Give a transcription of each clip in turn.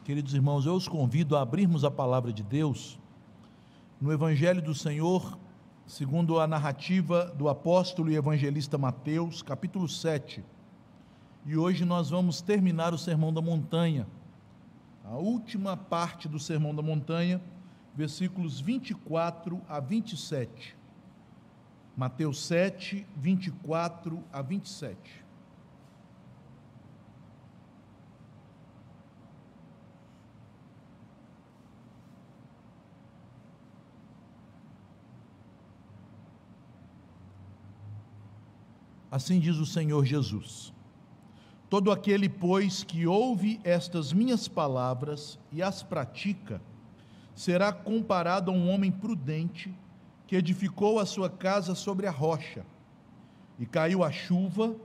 Queridos irmãos, eu os convido a abrirmos a palavra de Deus no Evangelho do Senhor, segundo a narrativa do apóstolo e evangelista Mateus, capítulo 7. E hoje nós vamos terminar o Sermão da Montanha, a última parte do Sermão da Montanha, versículos 24 a 27. Mateus 7, 24 a 27. Assim diz o Senhor Jesus: todo aquele, pois, que ouve estas minhas palavras e as pratica, será comparado a um homem prudente que edificou a sua casa sobre a rocha. E caiu a chuva,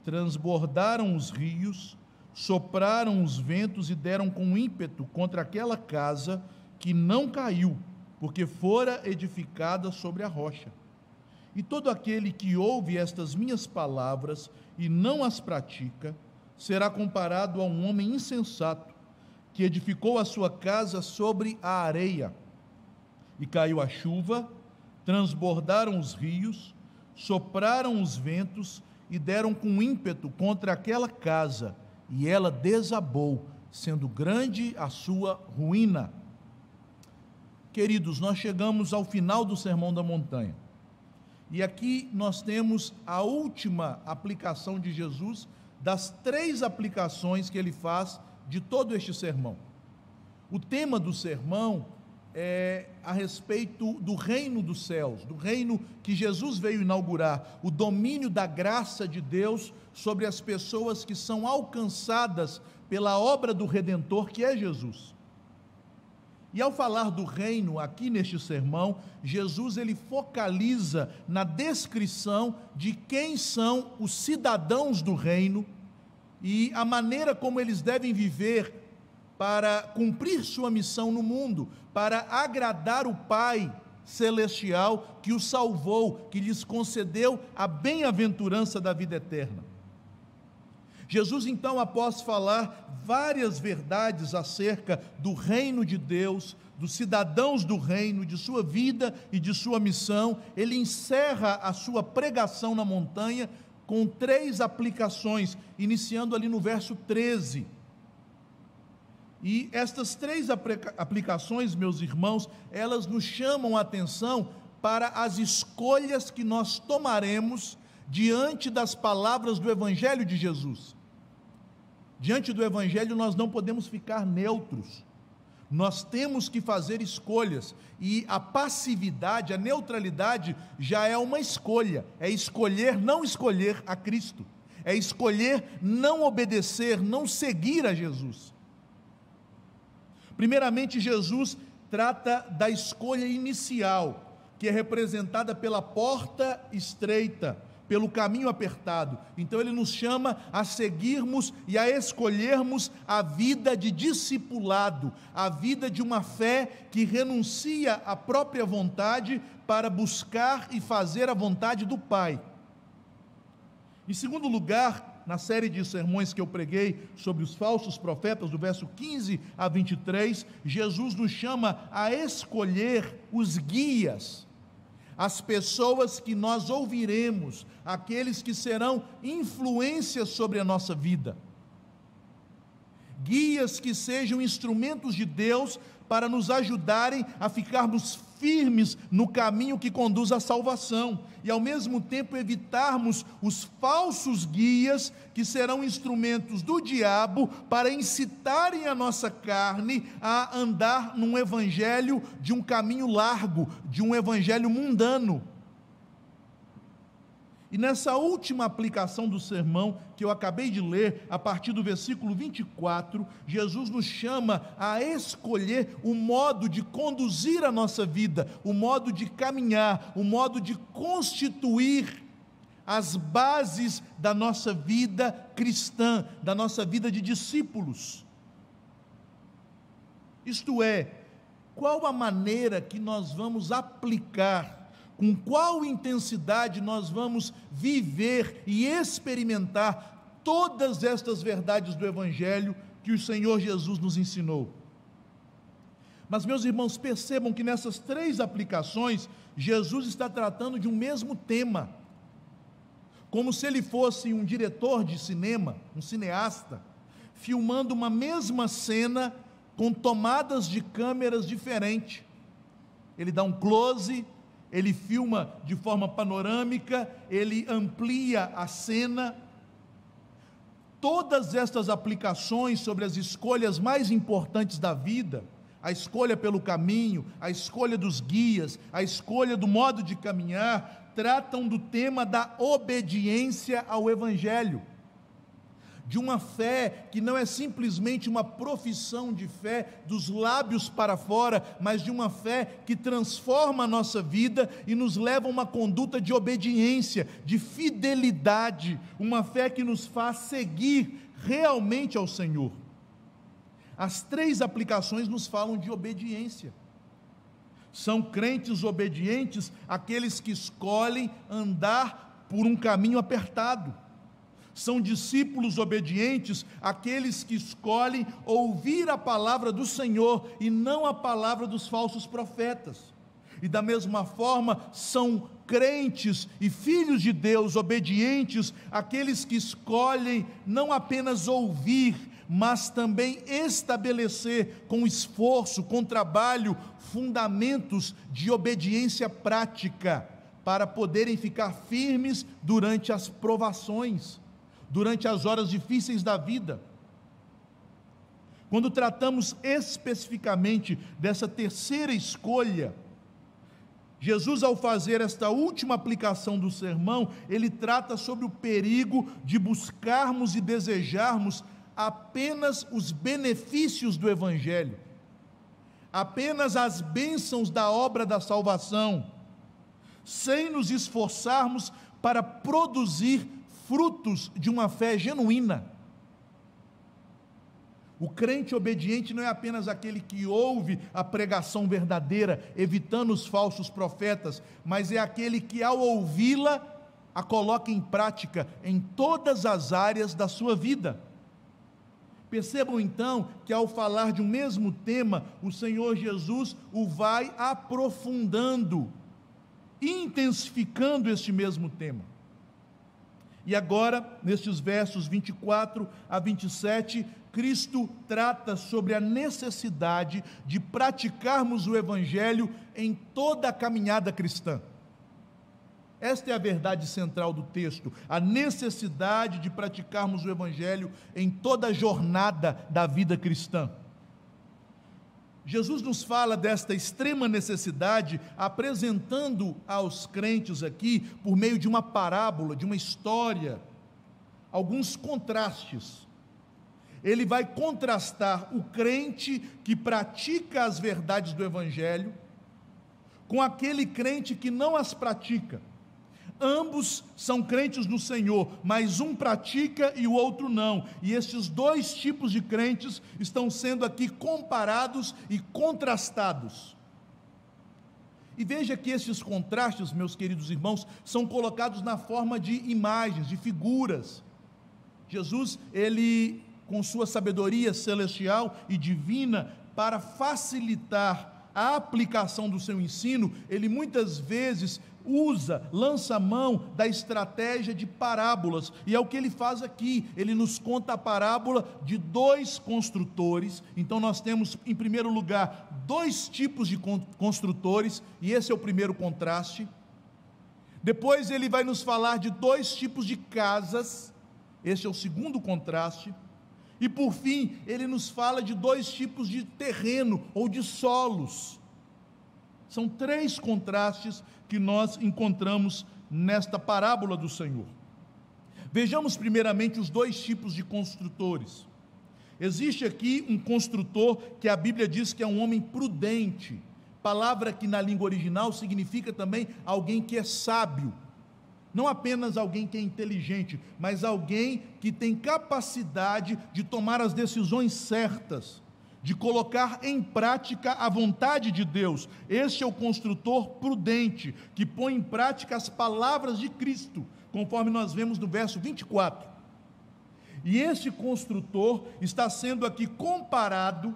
transbordaram os rios, sopraram os ventos e deram com ímpeto contra aquela casa, que não caiu, porque fora edificada sobre a rocha. E todo aquele que ouve estas minhas palavras e não as pratica, será comparado a um homem insensato, que edificou a sua casa sobre a areia. E caiu a chuva, transbordaram os rios, sopraram os ventos e deram com ímpeto contra aquela casa, e ela desabou, sendo grande a sua ruína. Queridos, nós chegamos ao final do Sermão da Montanha. E aqui nós temos a última aplicação de Jesus, das 3 aplicações que ele faz de todo este sermão. O tema do sermão é a respeito do reino dos céus, do reino que Jesus veio inaugurar, o domínio da graça de Deus sobre as pessoas que são alcançadas pela obra do Redentor, que é Jesus. E ao falar do reino aqui neste sermão, Jesus ele focaliza na descrição de quem são os cidadãos do reino e a maneira como eles devem viver para cumprir sua missão no mundo, para agradar o Pai celestial que os salvou, que lhes concedeu a bem-aventurança da vida eterna. Jesus, então, após falar várias verdades acerca do reino de Deus, dos cidadãos do reino, de sua vida e de sua missão, ele encerra a sua pregação na montanha com 3 aplicações, iniciando ali no verso 13. E estas 3 aplicações, meus irmãos, elas nos chamam a atenção para as escolhas que nós tomaremos diante das palavras do Evangelho de Jesus. Diante do Evangelho nós não podemos ficar neutros, nós temos que fazer escolhas, e a passividade, a neutralidade já é uma escolha, é escolher não escolher a Cristo, é escolher não obedecer, não seguir a Jesus. Primeiramente, Jesus trata da escolha inicial, que é representada pela porta estreita, pelo caminho apertado. Então ele nos chama a seguirmos e a escolhermos a vida de discipulado, a vida de uma fé que renuncia à própria vontade para buscar e fazer a vontade do Pai. Em segundo lugar, na série de sermões que eu preguei sobre os falsos profetas, do verso 15 a 23, Jesus nos chama a escolher os guias, as pessoas que nós ouviremos, aqueles que serão influências sobre a nossa vida, guias que sejam instrumentos de Deus para nos ajudarem a ficarmos firmes no caminho que conduz à salvação, e ao mesmo tempo evitarmos os falsos guias que serão instrumentos do diabo para incitarem a nossa carne a andar num evangelho de um caminho largo, de um evangelho mundano. E nessa última aplicação do sermão que eu acabei de ler, a partir do versículo 24, Jesus nos chama a escolher o modo de conduzir a nossa vida, o modo de caminhar, o modo de constituir as bases da nossa vida cristã, da nossa vida de discípulos. Isto é, qual a maneira que nós vamos aplicar, com qual intensidade nós vamos viver e experimentar todas estas verdades do Evangelho que o Senhor Jesus nos ensinou. Mas, meus irmãos, percebam que nessas 3 aplicações, Jesus está tratando de um mesmo tema, como se ele fosse um diretor de cinema, um cineasta, filmando uma mesma cena com tomadas de câmeras diferentes. Ele dá um close, ele filma de forma panorâmica, ele amplia a cena. Todas estas aplicações sobre as escolhas mais importantes da vida, a escolha pelo caminho, a escolha dos guias, a escolha do modo de caminhar, tratam do tema da obediência ao Evangelho, de uma fé que não é simplesmente uma profissão de fé dos lábios para fora, mas de uma fé que transforma a nossa vida e nos leva a uma conduta de obediência, de fidelidade, uma fé que nos faz seguir realmente ao Senhor. As 3 aplicações nos falam de obediência. São crentes obedientes aqueles que escolhem andar por um caminho apertado. São discípulos obedientes aqueles que escolhem ouvir a palavra do Senhor e não a palavra dos falsos profetas. E da mesma forma, são crentes e filhos de Deus obedientes aqueles que escolhem não apenas ouvir, mas também estabelecer com esforço, com trabalho, fundamentos de obediência prática, para poderem ficar firmes durante as provações, durante as horas difíceis da vida. Quando tratamos especificamente dessa terceira escolha, Jesus, ao fazer esta última aplicação do sermão, ele trata sobre o perigo de buscarmos e desejarmos apenas os benefícios do Evangelho, apenas as bênçãos da obra da salvação, sem nos esforçarmos para produzir frutos de uma fé genuína. O crente obediente não é apenas aquele que ouve a pregação verdadeira, evitando os falsos profetas, mas é aquele que, ao ouvi-la, a coloca em prática em todas as áreas da sua vida. Percebam então que, ao falar de um mesmo tema, o Senhor Jesus o vai aprofundando, intensificando este mesmo tema. E agora, nestes versos 24 a 27, Cristo trata sobre a necessidade de praticarmos o Evangelho em toda a caminhada cristã. Esta é a verdade central do texto, a necessidade de praticarmos o Evangelho em toda a jornada da vida cristã. Jesus nos fala desta extrema necessidade, apresentando aos crentes aqui, por meio de uma parábola, de uma história, alguns contrastes. Ele vai contrastar o crente que pratica as verdades do Evangelho com aquele crente que não as pratica. Ambos são crentes no Senhor, mas um pratica e o outro não. E estes 2 tipos de crentes estão sendo aqui comparados e contrastados. E veja que esses contrastes, meus queridos irmãos, são colocados na forma de imagens, de figuras. Jesus, ele, com sua sabedoria celestial e divina, para facilitar a aplicação do seu ensino, ele muitas vezes lança mão da estratégia de parábolas, e é o que ele faz aqui. Ele nos conta a parábola de 2 construtores. Então nós temos, em primeiro lugar, 2 tipos de construtores, e esse é o primeiro contraste. Depois ele vai nos falar de 2 tipos de casas, esse é o segundo contraste. E por fim, ele nos fala de 2 tipos de terreno ou de solos. São 3 contrastes que nós encontramos nesta parábola do Senhor. Vejamos primeiramente os 2 tipos de construtores. Existe aqui um construtor que a Bíblia diz que é um homem prudente, palavra que na língua original significa também alguém que é sábio. Não apenas alguém que é inteligente, mas alguém que tem capacidade de tomar as decisões certas, de colocar em prática a vontade de Deus. Este é o construtor prudente, que põe em prática as palavras de Cristo, conforme nós vemos no verso 24. E este construtor está sendo aqui comparado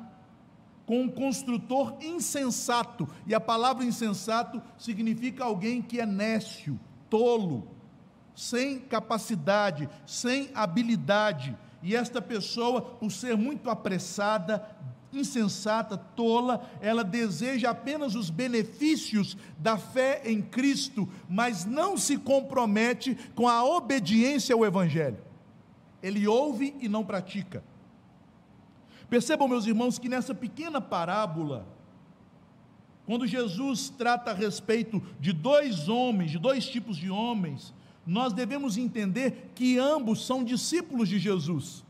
com um construtor insensato, e a palavra insensato significa alguém que é nécio, tolo, sem capacidade, sem habilidade, e esta pessoa, por ser muito apressada, insensata, tola, ela deseja apenas os benefícios da fé em Cristo, mas não se compromete com a obediência ao Evangelho. Ele ouve e não pratica. Percebam, meus irmãos, que nessa pequena parábola, quando Jesus trata a respeito de dois homens, de dois tipos de homens, nós devemos entender que ambos são discípulos de Jesus.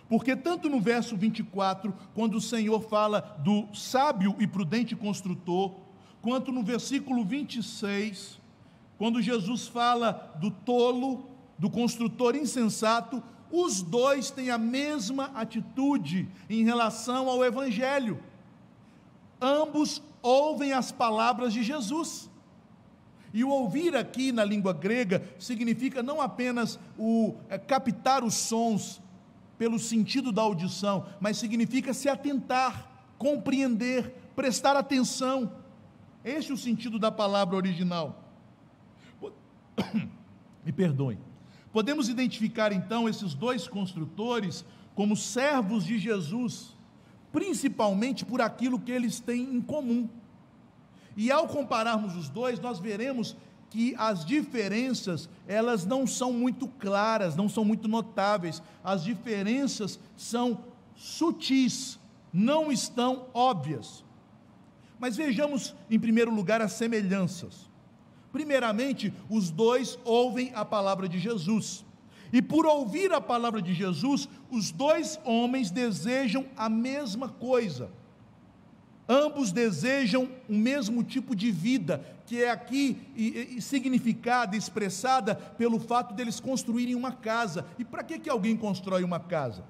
Porque tanto no verso 24, quando o Senhor fala do sábio e prudente construtor, quanto no versículo 26, quando Jesus fala do tolo, do construtor insensato, os dois têm a mesma atitude em relação ao Evangelho. Ambos ouvem as palavras de Jesus. E o ouvir aqui na língua grega significa não apenas captar os sons pelo sentido da audição, mas significa se atentar, compreender, prestar atenção. Este é o sentido da palavra original. Me perdoem. Podemos identificar então esses dois construtores como servos de Jesus, principalmente por aquilo que eles têm em comum. E ao compararmos os dois, nós veremos que as diferenças, elas não são muito claras, não são muito notáveis. As diferenças são sutis, não estão óbvias. Mas vejamos em primeiro lugar as semelhanças. Primeiramente, os dois ouvem a palavra de Jesus, e por ouvir a palavra de Jesus, os dois homens desejam a mesma coisa. Ambos desejam o mesmo tipo de vida, que é aqui significada, expressada pelo fato deles construírem uma casa. E para que alguém constrói uma casa?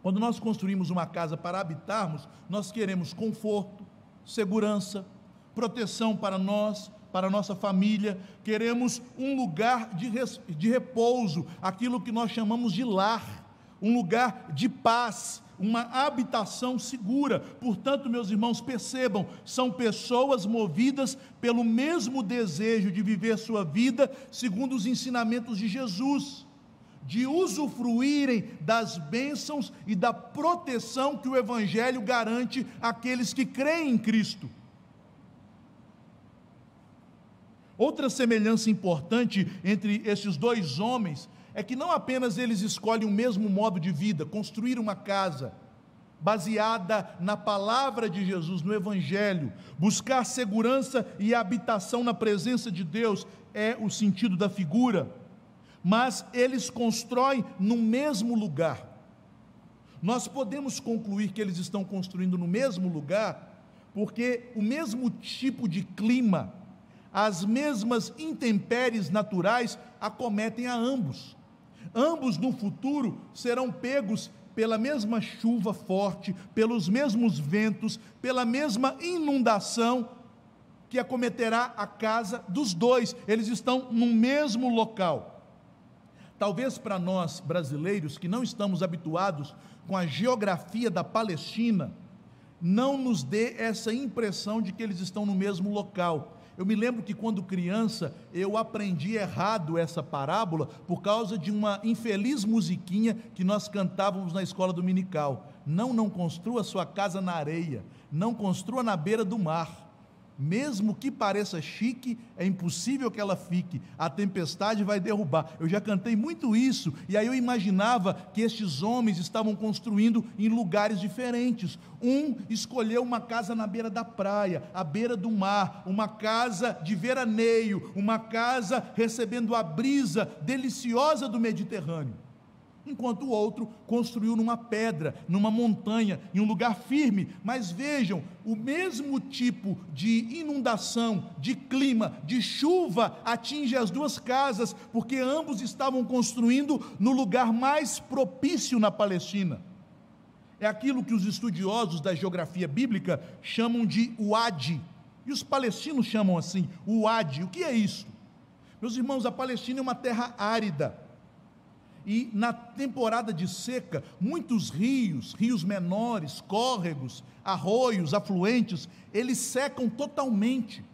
Quando nós construímos uma casa para habitarmos, nós queremos conforto, segurança, proteção para nós, para a nossa família, queremos um lugar de repouso, aquilo que nós chamamos de lar, um lugar de paz, uma habitação segura. Portanto, meus irmãos, percebam, são pessoas movidas pelo mesmo desejo de viver sua vida segundo os ensinamentos de Jesus, de usufruírem das bênçãos e da proteção que o Evangelho garante àqueles que creem em Cristo. Outra semelhança importante entre esses dois homens é que não apenas eles escolhem o mesmo modo de vida, construir uma casa baseada na palavra de Jesus, no Evangelho, buscar segurança e habitação na presença de Deus é o sentido da figura, mas eles constroem no mesmo lugar. Nós podemos concluir que eles estão construindo no mesmo lugar, porque o mesmo tipo de clima, as mesmas intempéries naturais acometem a ambos. Ambos no futuro serão pegos pela mesma chuva forte, pelos mesmos ventos, pela mesma inundação que acometerá a casa dos dois. Eles estão no mesmo local. Talvez para nós brasileiros que não estamos habituados com a geografia da Palestina, não nos dê essa impressão de que eles estão no mesmo local. Eu me lembro que quando criança eu aprendi errado essa parábola por causa de uma infeliz musiquinha que nós cantávamos na escola dominical. Não construa sua casa na areia, não construa na beira do mar. Mesmo que pareça chique, é impossível que ela fique, a tempestade vai derrubar. Eu já cantei muito isso, e aí eu imaginava que estes homens estavam construindo em lugares diferentes. Um escolheu uma casa na beira da praia, à beira do mar, uma casa de veraneio, uma casa recebendo a brisa deliciosa do Mediterrâneo. Enquanto o outro construiu numa pedra, numa montanha, em um lugar firme. Mas vejam, o mesmo tipo de inundação, de clima, de chuva atinge as duas casas, porque ambos estavam construindo no lugar mais propício na Palestina. É aquilo que os estudiosos da geografia bíblica chamam de Uadi, e os palestinos chamam assim, Uadi. O que é isso? Meus irmãos, a Palestina é uma terra árida, E na temporada de seca, muitos rios menores, córregos, arroios, afluentes, eles secam totalmente.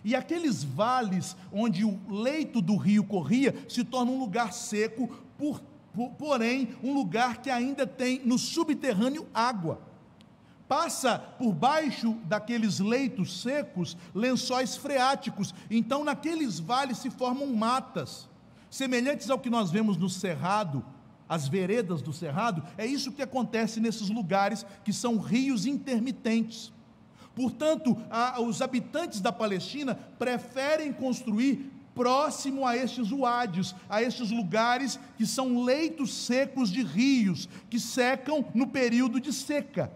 E aqueles vales onde o leito do rio corria se torna um lugar seco, porém um lugar que ainda tem no subterrâneo água. Passa por baixo daqueles leitos secos lençóis freáticos, então naqueles vales se formam matas, semelhantes ao que nós vemos no cerrado, as veredas do cerrado. É isso que acontece nesses lugares que são rios intermitentes. Portanto, os habitantes da Palestina preferem construir próximo a estes uades, a estes lugares que são leitos secos de rios, que secam no período de seca,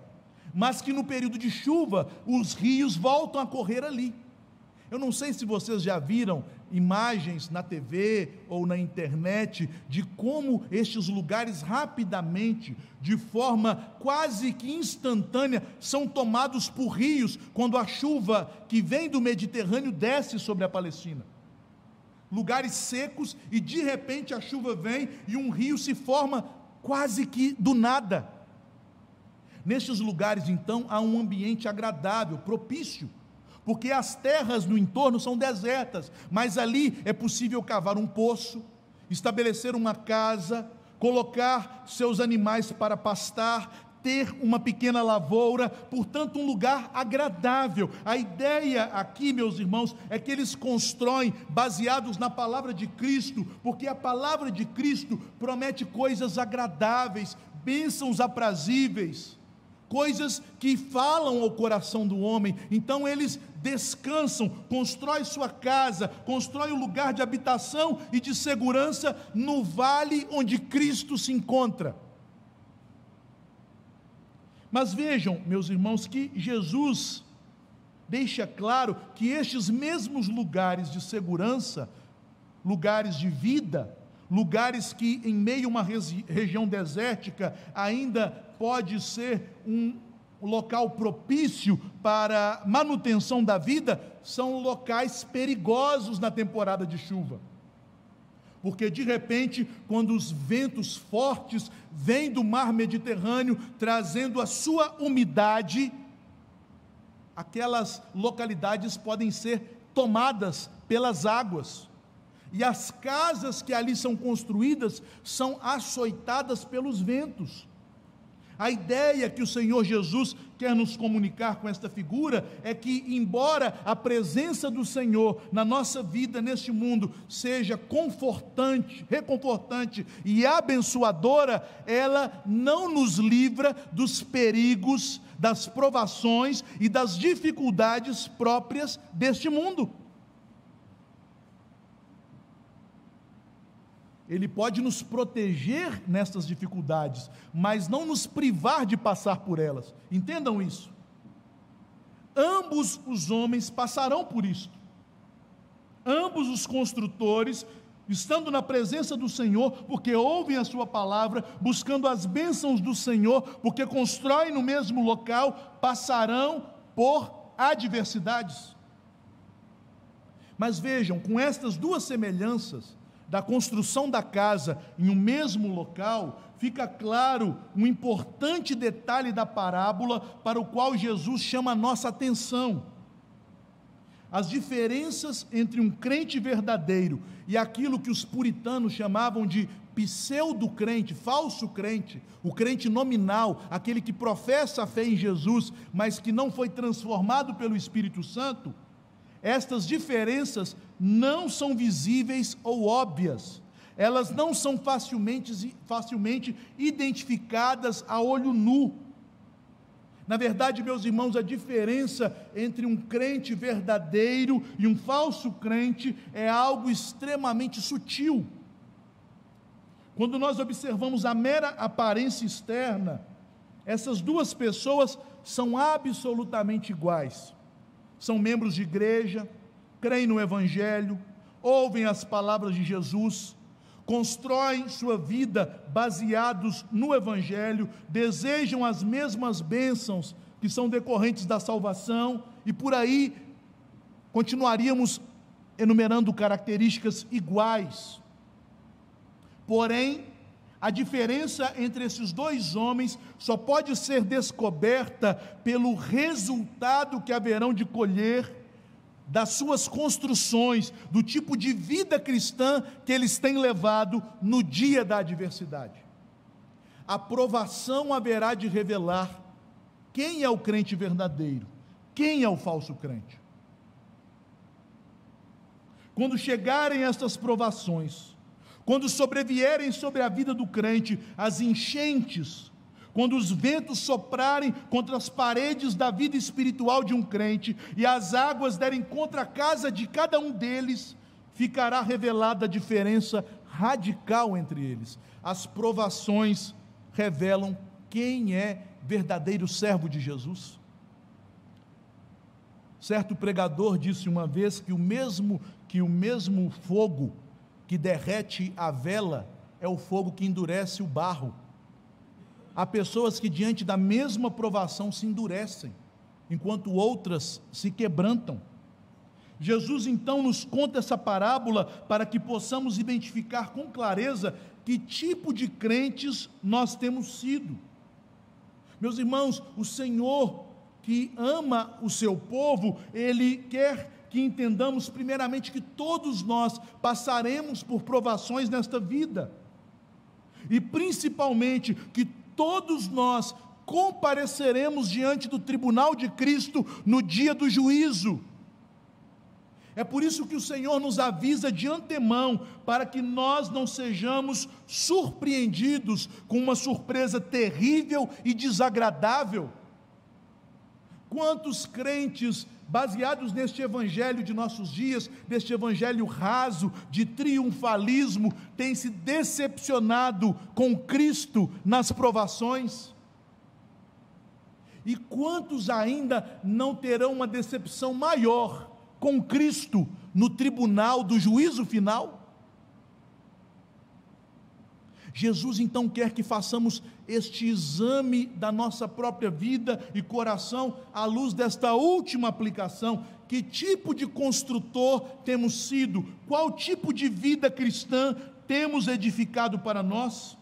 mas que no período de chuva, os rios voltam a correr ali. Eu não sei se vocês já viram imagens na TV ou na internet de como estes lugares rapidamente, de forma quase que instantânea, são tomados por rios quando a chuva que vem do Mediterrâneo desce sobre a Palestina. Lugares secos, e de repente a chuva vem e um rio se forma quase que do nada. Nestes lugares, então, há um ambiente agradável, propício, porque as terras no entorno são desertas, mas ali é possível cavar um poço, estabelecer uma casa, colocar seus animais para pastar, ter uma pequena lavoura, portanto um lugar agradável. A ideia aqui, meus irmãos, é que eles constroem baseados na palavra de Cristo, porque a palavra de Cristo promete coisas agradáveis, bênçãos aprazíveis, coisas que falam ao coração do homem. Então eles descansam, constroem sua casa, constroem um lugar de habitação e de segurança no vale onde Cristo se encontra. Mas vejam, meus irmãos, que Jesus deixa claro que estes mesmos lugares de segurança, lugares de vida, lugares que em meio a uma região desértica ainda pode ser um local propício para manutenção da vida, são locais perigosos na temporada de chuva. Porque de repente, quando os ventos fortes vêm do mar Mediterrâneo, trazendo a sua umidade, aquelas localidades podem ser tomadas pelas águas, e as casas que ali são construídas são açoitadas pelos ventos. A ideia que o Senhor Jesus quer nos comunicar com esta figura é que, embora a presença do Senhor na nossa vida, neste mundo, seja confortante, reconfortante e abençoadora, ela não nos livra dos perigos, das provações e das dificuldades próprias deste mundo. Ele pode nos proteger nestas dificuldades, mas não nos privar de passar por elas. Entendam isso. Ambos os homens passarão por isto. Ambos os construtores, estando na presença do Senhor, porque ouvem a sua palavra, buscando as bênçãos do Senhor, porque constroem no mesmo local, passarão por adversidades. Mas vejam, com estas duas semelhanças, da construção da casa em um mesmo local, fica claro um importante detalhe da parábola para o qual Jesus chama a nossa atenção. As diferenças entre um crente verdadeiro e aquilo que os puritanos chamavam de pseudo-crente, falso crente, o crente nominal, aquele que professa a fé em Jesus, mas que não foi transformado pelo Espírito Santo. Estas diferenças não são visíveis ou óbvias, elas não são facilmente identificadas a olho nu. Na verdade, meus irmãos, a diferença entre um crente verdadeiro e um falso crente é algo extremamente sutil. Quando nós observamos a mera aparência externa, essas duas pessoas são absolutamente iguais. São membros de igreja, creem no Evangelho, ouvem as palavras de Jesus, constroem sua vida baseados no Evangelho, desejam as mesmas bênçãos que são decorrentes da salvação, e por aí continuaríamos enumerando características iguais. Porém, a diferença entre esses dois homens só pode ser descoberta pelo resultado que haverão de colher das suas construções, do tipo de vida cristã que eles têm levado no dia da adversidade. A provação haverá de revelar quem é o crente verdadeiro, quem é o falso crente. Quando chegarem estas provações, quando sobrevierem sobre a vida do crente as enchentes, quando os ventos soprarem contra as paredes da vida espiritual de um crente e as águas derem contra a casa de cada um deles, ficará revelada a diferença radical entre eles. As provações revelam quem é verdadeiro servo de Jesus. Certo pregador disse uma vez que o mesmo fogo que derrete a vela é o fogo que endurece o barro. Há pessoas que diante da mesma provação se endurecem, enquanto outras se quebrantam. Jesus então nos conta essa parábola para que possamos identificar com clareza que tipo de crentes nós temos sido. Meus irmãos, o Senhor que ama o seu povo, Ele quer que entendamos primeiramente que todos nós passaremos por provações nesta vida, e principalmente que todos nós compareceremos diante do tribunal de Cristo no dia do juízo. É por isso que o Senhor nos avisa de antemão, para que nós não sejamos surpreendidos com uma surpresa terrível e desagradável. Quantos crentes, baseados neste evangelho de nossos dias, neste evangelho raso, de triunfalismo, têm se decepcionado com Cristo nas provações? E quantos ainda não terão uma decepção maior com Cristo no tribunal do juízo final? Jesus então quer que façamos este exame da nossa própria vida e coração à luz desta última aplicação. Que tipo de construtor temos sido? Qual tipo de vida cristã temos edificado para nós?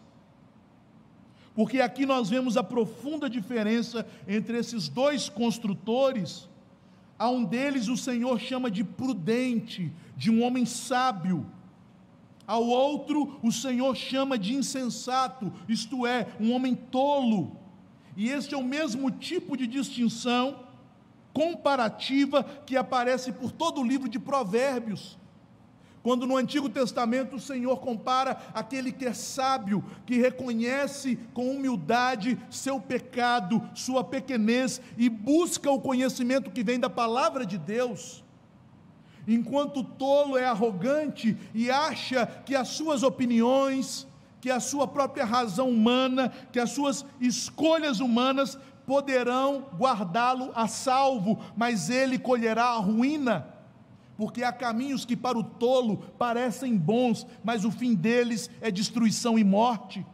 Porque aqui nós vemos a profunda diferença entre esses dois construtores. A um deles o Senhor chama de prudente, de um homem sábio. Ao outro o Senhor chama de insensato, isto é, um homem tolo. E este é o mesmo tipo de distinção comparativa que aparece por todo o livro de Provérbios. Quando no Antigo Testamento o Senhor compara aquele que é sábio, que reconhece com humildade seu pecado, sua pequenez, e busca o conhecimento que vem da palavra de Deus, enquanto o tolo é arrogante e acha que as suas opiniões, que a sua própria razão humana, que as suas escolhas humanas poderão guardá-lo a salvo, mas ele colherá a ruína. Porque há caminhos que para o tolo parecem bons, mas o fim deles é destruição e morte.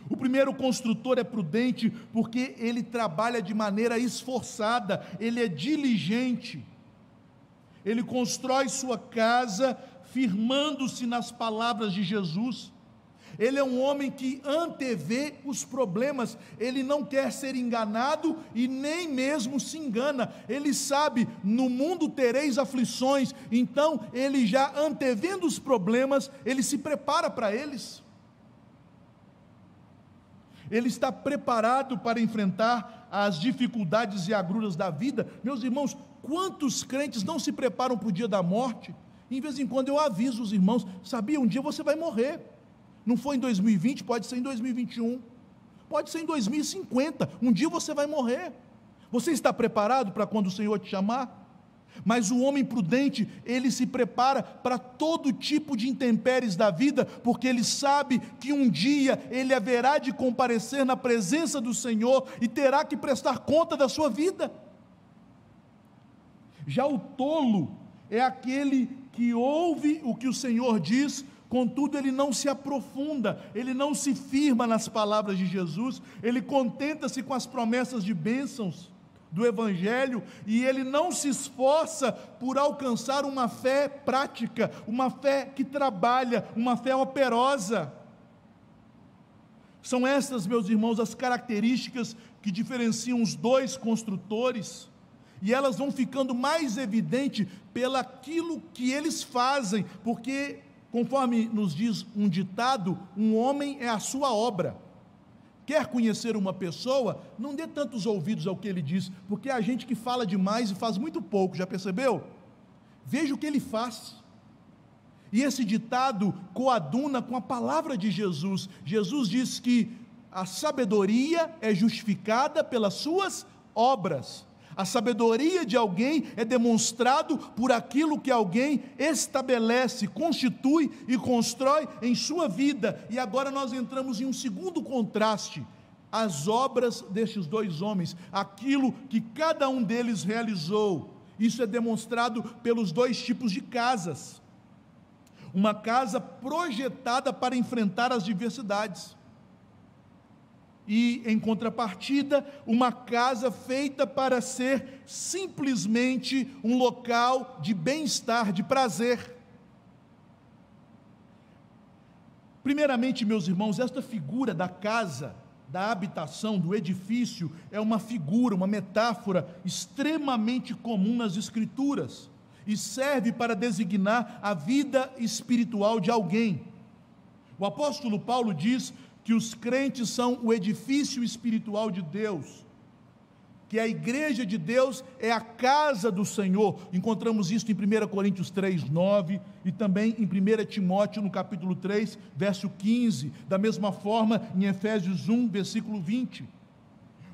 O primeiro construtor é prudente, porque ele trabalha de maneira esforçada, ele é diligente, ele constrói sua casa, firmando-se nas palavras de Jesus. Ele é um homem que antevê os problemas, ele não quer ser enganado e nem mesmo se engana. Ele sabe, no mundo tereis aflições, então ele já antevendo os problemas, ele se prepara para eles. Ele está preparado para enfrentar as dificuldades e agruras da vida. Meus irmãos, quantos crentes não se preparam para o dia da morte? Em vez em quando eu aviso os irmãos, sabia, um dia você vai morrer. Não foi em 2020, pode ser em 2021, pode ser em 2050, um dia você vai morrer. Você está preparado para quando o Senhor te chamar? Mas o homem prudente, ele se prepara para todo tipo de intempéries da vida, porque ele sabe que um dia ele haverá de comparecer na presença do Senhor e terá que prestar conta da sua vida. Já o tolo é aquele que ouve o que o Senhor diz, contudo ele não se aprofunda, ele não se firma nas palavras de Jesus, ele contenta-se com as promessas de bênçãos. do Evangelho, e ele não se esforça por alcançar uma fé prática, uma fé que trabalha, uma fé operosa. São estas, meus irmãos, as características que diferenciam os dois construtores, e elas vão ficando mais evidentes pelaquilo que eles fazem, porque, conforme nos diz um ditado, um homem é a sua obra. Quer conhecer uma pessoa, não dê tantos ouvidos ao que ele diz, porque há gente que fala demais e faz muito pouco, já percebeu? Veja o que ele faz. E esse ditado coaduna com a palavra de Jesus. Jesus diz que a sabedoria é justificada pelas suas obras. A sabedoria de alguém é demonstrado por aquilo que alguém estabelece, constitui e constrói em sua vida. E agora nós entramos em um segundo contraste: as obras destes dois homens, aquilo que cada um deles realizou. Isso é demonstrado pelos dois tipos de casas. Uma casa projetada para enfrentar as diversidades, e, em contrapartida, uma casa feita para ser simplesmente um local de bem-estar, de prazer. Primeiramente, meus irmãos, esta figura da casa, da habitação, do edifício, é uma figura, uma metáfora extremamente comum nas Escrituras, e serve para designar a vida espiritual de alguém. O apóstolo Paulo diz que os crentes são o edifício espiritual de Deus, que a igreja de Deus é a casa do Senhor. Encontramos isso em 1 Coríntios 3:9 e também em 1 Timóteo no capítulo 3, verso 15, da mesma forma em Efésios 1, versículo 20.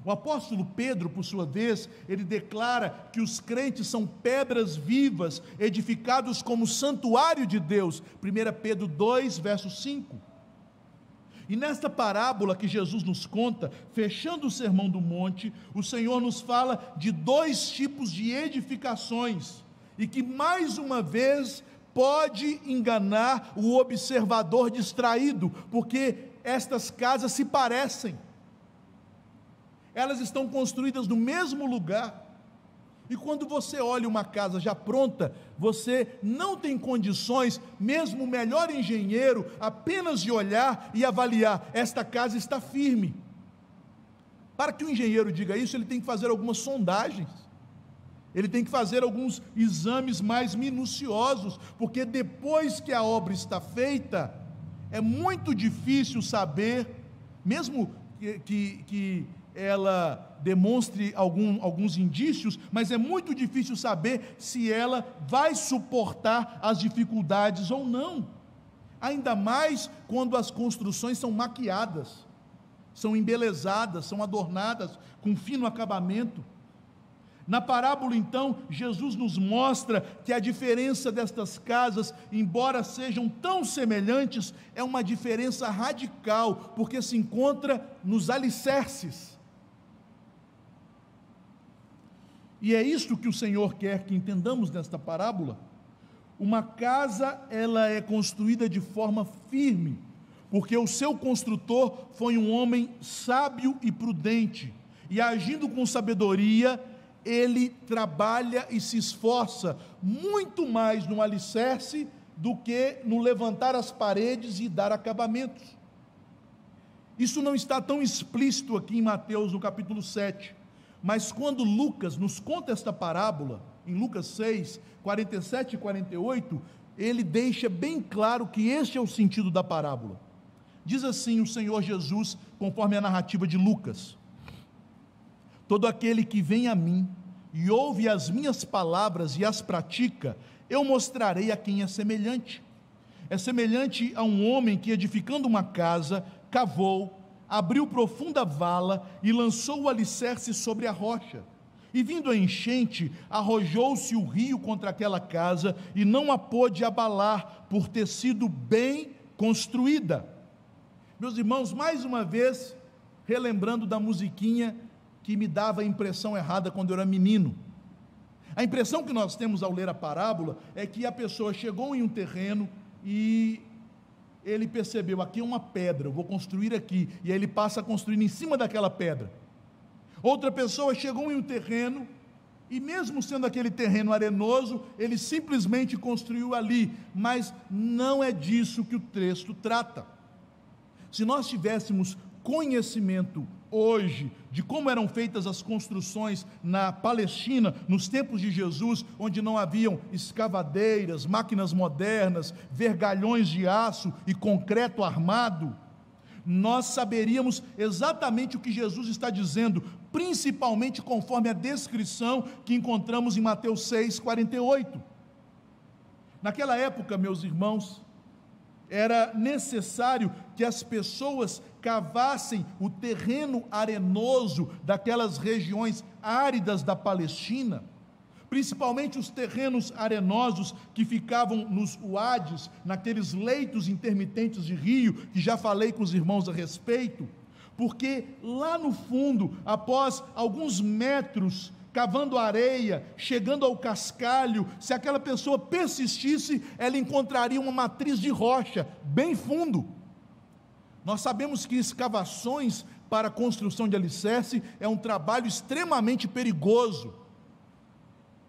O apóstolo Pedro, por sua vez, ele declara que os crentes são pedras vivas, edificados como santuário de Deus, 1 Pedro 2, verso 5. E nesta parábola que Jesus nos conta, fechando o Sermão do Monte, o Senhor nos fala de dois tipos de edificações, e que mais uma vez pode enganar o observador distraído, porque estas casas se parecem, elas estão construídas no mesmo lugar, e quando você olha uma casa já pronta, você não tem condições, mesmo o melhor engenheiro, apenas de olhar e avaliar: esta casa está firme. Para que o engenheiro diga isso, ele tem que fazer algumas sondagens, ele tem que fazer alguns exames mais minuciosos, porque depois que a obra está feita, é muito difícil saber, mesmo que ela demonstre alguns indícios, mas é muito difícil saber se ela vai suportar as dificuldades ou não, ainda mais quando as construções são maquiadas, são embelezadas, são adornadas com fino acabamento. Na parábola, então, Jesus nos mostra que a diferença destas casas, embora sejam tão semelhantes, é uma diferença radical, porque se encontra nos alicerces. E é isto que o Senhor quer que entendamos nesta parábola. Uma casa, ela é construída de forma firme, porque o seu construtor foi um homem sábio e prudente, e agindo com sabedoria, ele trabalha e se esforça muito mais no alicerce do que no levantar as paredes e dar acabamentos. Isso não está tão explícito aqui em Mateus, no capítulo 7, mas quando Lucas nos conta esta parábola, em Lucas 6, 47 e 48, ele deixa bem claro que este é o sentido da parábola. Diz assim o Senhor Jesus, conforme a narrativa de Lucas: todo aquele que vem a mim e ouve as minhas palavras e as pratica, eu mostrarei a quem é semelhante. É semelhante a um homem que, edificando uma casa, cavou, abriu profunda vala e lançou o alicerce sobre a rocha. E vindo a enchente, arrojou-se o rio contra aquela casa e não a pôde abalar, por ter sido bem construída. Meus irmãos, mais uma vez, relembrando da musiquinha que me dava a impressão errada quando eu era menino. A impressão que nós temos ao ler a parábola é que a pessoa chegou em um terreno e ele percebeu: aqui é uma pedra, eu vou construir aqui, e aí ele passa a construir em cima daquela pedra. Outra pessoa chegou em um terreno, e mesmo sendo aquele terreno arenoso, ele simplesmente construiu ali, mas não é disso que o texto trata. Se nós tivéssemos conhecimento hoje de como eram feitas as construções na Palestina, nos tempos de Jesus, onde não haviam escavadeiras, máquinas modernas, vergalhões de aço e concreto armado, nós saberíamos exatamente o que Jesus está dizendo, principalmente conforme a descrição que encontramos em Mateus 6,48. Naquela época, meus irmãos, era necessário que as pessoas cavassem o terreno arenoso daquelas regiões áridas da Palestina, principalmente os terrenos arenosos que ficavam nos uades, naqueles leitos intermitentes de rio, que já falei com os irmãos a respeito, porque lá no fundo, após alguns metros, cavando areia, chegando ao cascalho, se aquela pessoa persistisse, ela encontraria uma matriz de rocha, bem fundo. Nós sabemos que escavações para a construção de alicerce é um trabalho extremamente perigoso.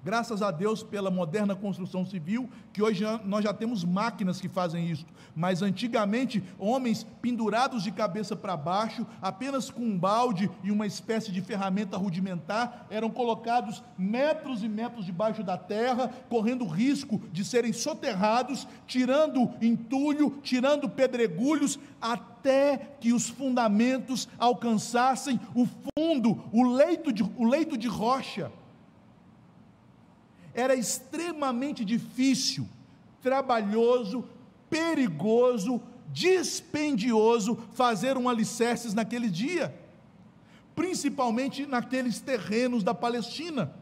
Graças a Deus pela moderna construção civil, que hoje nós já temos máquinas que fazem isso, mas antigamente homens pendurados de cabeça para baixo, apenas com um balde e uma espécie de ferramenta rudimentar, eram colocados metros e metros debaixo da terra, correndo risco de serem soterrados, tirando entulho, tirando pedregulhos, até que os fundamentos alcançassem o fundo, o leito de rocha. Era extremamente difícil, trabalhoso, perigoso, dispendioso fazer um alicerces naquele dia, principalmente naqueles terrenos da Palestina.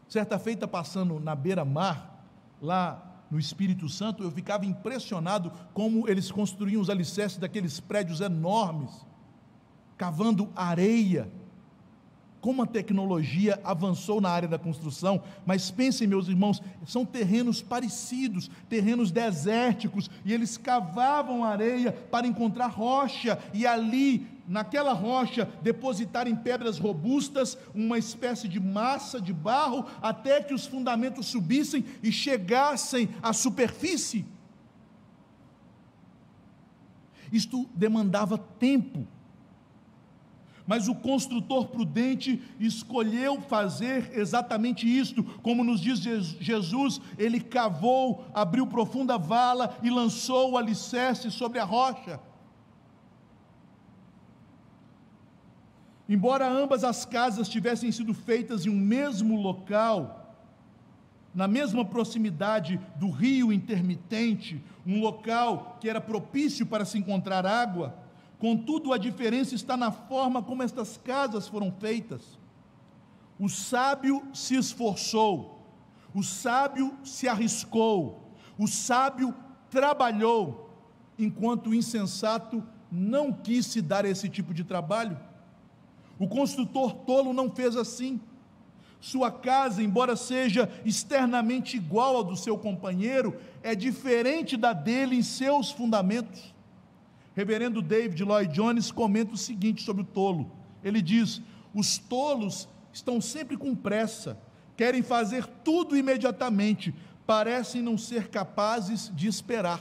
Certa feita, passando na beira-mar, lá no Espírito Santo, eu ficava impressionado como eles construíam os alicerces daqueles prédios enormes, cavando areia. Como a tecnologia avançou na área da construção, mas pensem, meus irmãos, são terrenos parecidos, terrenos desérticos, e eles cavavam areia para encontrar rocha, e ali, naquela rocha, depositarem pedras robustas, uma espécie de massa de barro, até que os fundamentos subissem e chegassem à superfície. Isto demandava tempo. Mas o construtor prudente escolheu fazer exatamente isto, como nos diz Jesus, ele cavou, abriu profunda vala e lançou o alicerce sobre a rocha. Embora ambas as casas tivessem sido feitas em um mesmo local, na mesma proximidade do rio intermitente, um local que era propício para se encontrar água, contudo, a diferença está na forma como estas casas foram feitas. O sábio se esforçou, o sábio se arriscou, o sábio trabalhou, enquanto o insensato não quis se dar esse tipo de trabalho. O construtor tolo não fez assim. Sua casa, embora seja externamente igual ao do seu companheiro, é diferente da dele em seus fundamentos. Reverendo David Lloyd Jones comenta o seguinte sobre o tolo. Ele diz: os tolos estão sempre com pressa, querem fazer tudo imediatamente, parecem não ser capazes de esperar.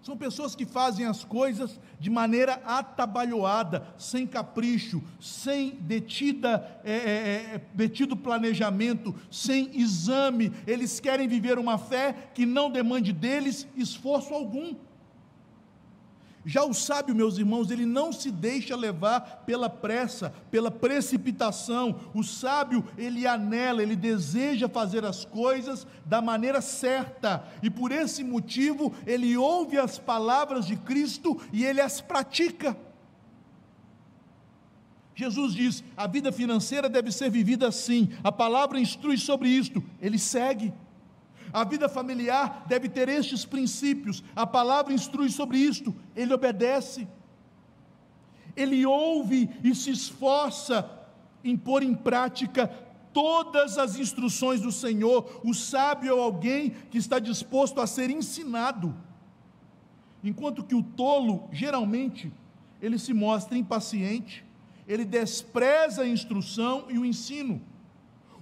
São pessoas que fazem as coisas de maneira atabalhoada, sem capricho, sem detido planejamento, sem exame. Eles querem viver uma fé que não demande deles esforço algum. Já o sábio, meus irmãos, ele não se deixa levar pela pressa, pela precipitação. O sábio, ele anela, ele deseja fazer as coisas da maneira certa, e por esse motivo, ele ouve as palavras de Cristo e ele as pratica. Jesus diz: a vida financeira deve ser vivida assim, a palavra instrui sobre isto, ele segue. A vida familiar deve ter estes princípios, a palavra instrui sobre isto, ele obedece. Ele ouve e se esforça em pôr em prática todas as instruções do Senhor. O sábio é alguém que está disposto a ser ensinado, enquanto que o tolo, geralmente, ele se mostra impaciente, ele despreza a instrução e o ensino.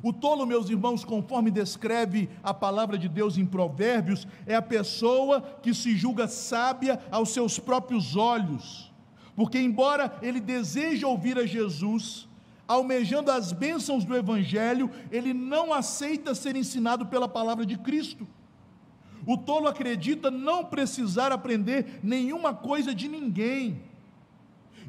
O tolo, meus irmãos, conforme descreve a palavra de Deus em Provérbios, é a pessoa que se julga sábia aos seus próprios olhos, porque embora ele deseje ouvir a Jesus, almejando as bênçãos do Evangelho, ele não aceita ser ensinado pela palavra de Cristo. O tolo acredita não precisar aprender nenhuma coisa de ninguém,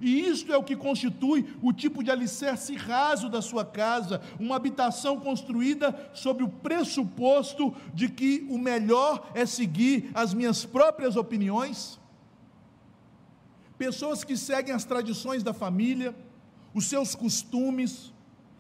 e isto é o que constitui o tipo de alicerce raso da sua casa, uma habitação construída sob o pressuposto de que o melhor é seguir as minhas próprias opiniões. Pessoas que seguem as tradições da família, os seus costumes,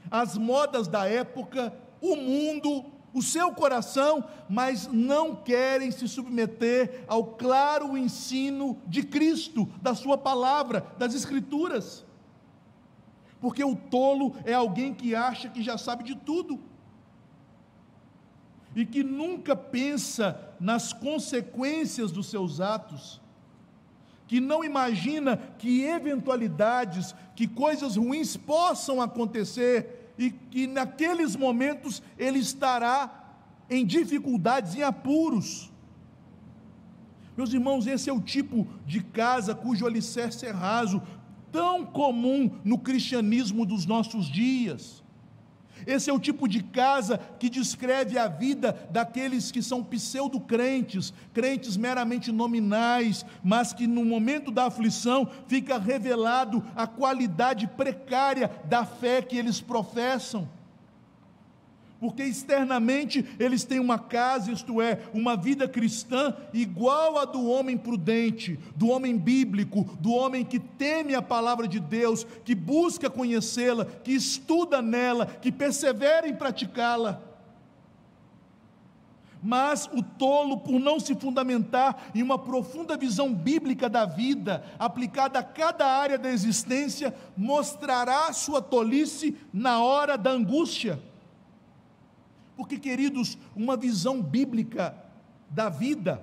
as modas da época, o mundo, o seu coração, mas não querem se submeter ao claro ensino de Cristo, da sua palavra, das Escrituras. Porque o tolo é alguém que acha que já sabe de tudo, e que nunca pensa nas consequências dos seus atos, que não imagina que eventualidades, que coisas ruins possam acontecer, e que naqueles momentos ele estará em dificuldades, em apuros. Meus irmãos, esse é o tipo de casa cujo alicerce é raso, tão comum no cristianismo dos nossos dias. Esse é o tipo de casa que descreve a vida daqueles que são pseudo-crentes, crentes meramente nominais, mas que no momento da aflição fica revelado a qualidade precária da fé que eles professam. Porque externamente eles têm uma casa, isto é, uma vida cristã igual à do homem prudente, do homem bíblico, do homem que teme a palavra de Deus, que busca conhecê-la, que estuda nela, que persevera em praticá-la. Mas o tolo, por não se fundamentar em uma profunda visão bíblica da vida, aplicada a cada área da existência, mostrará sua tolice na hora da angústia. Porque, queridos, uma visão bíblica da vida,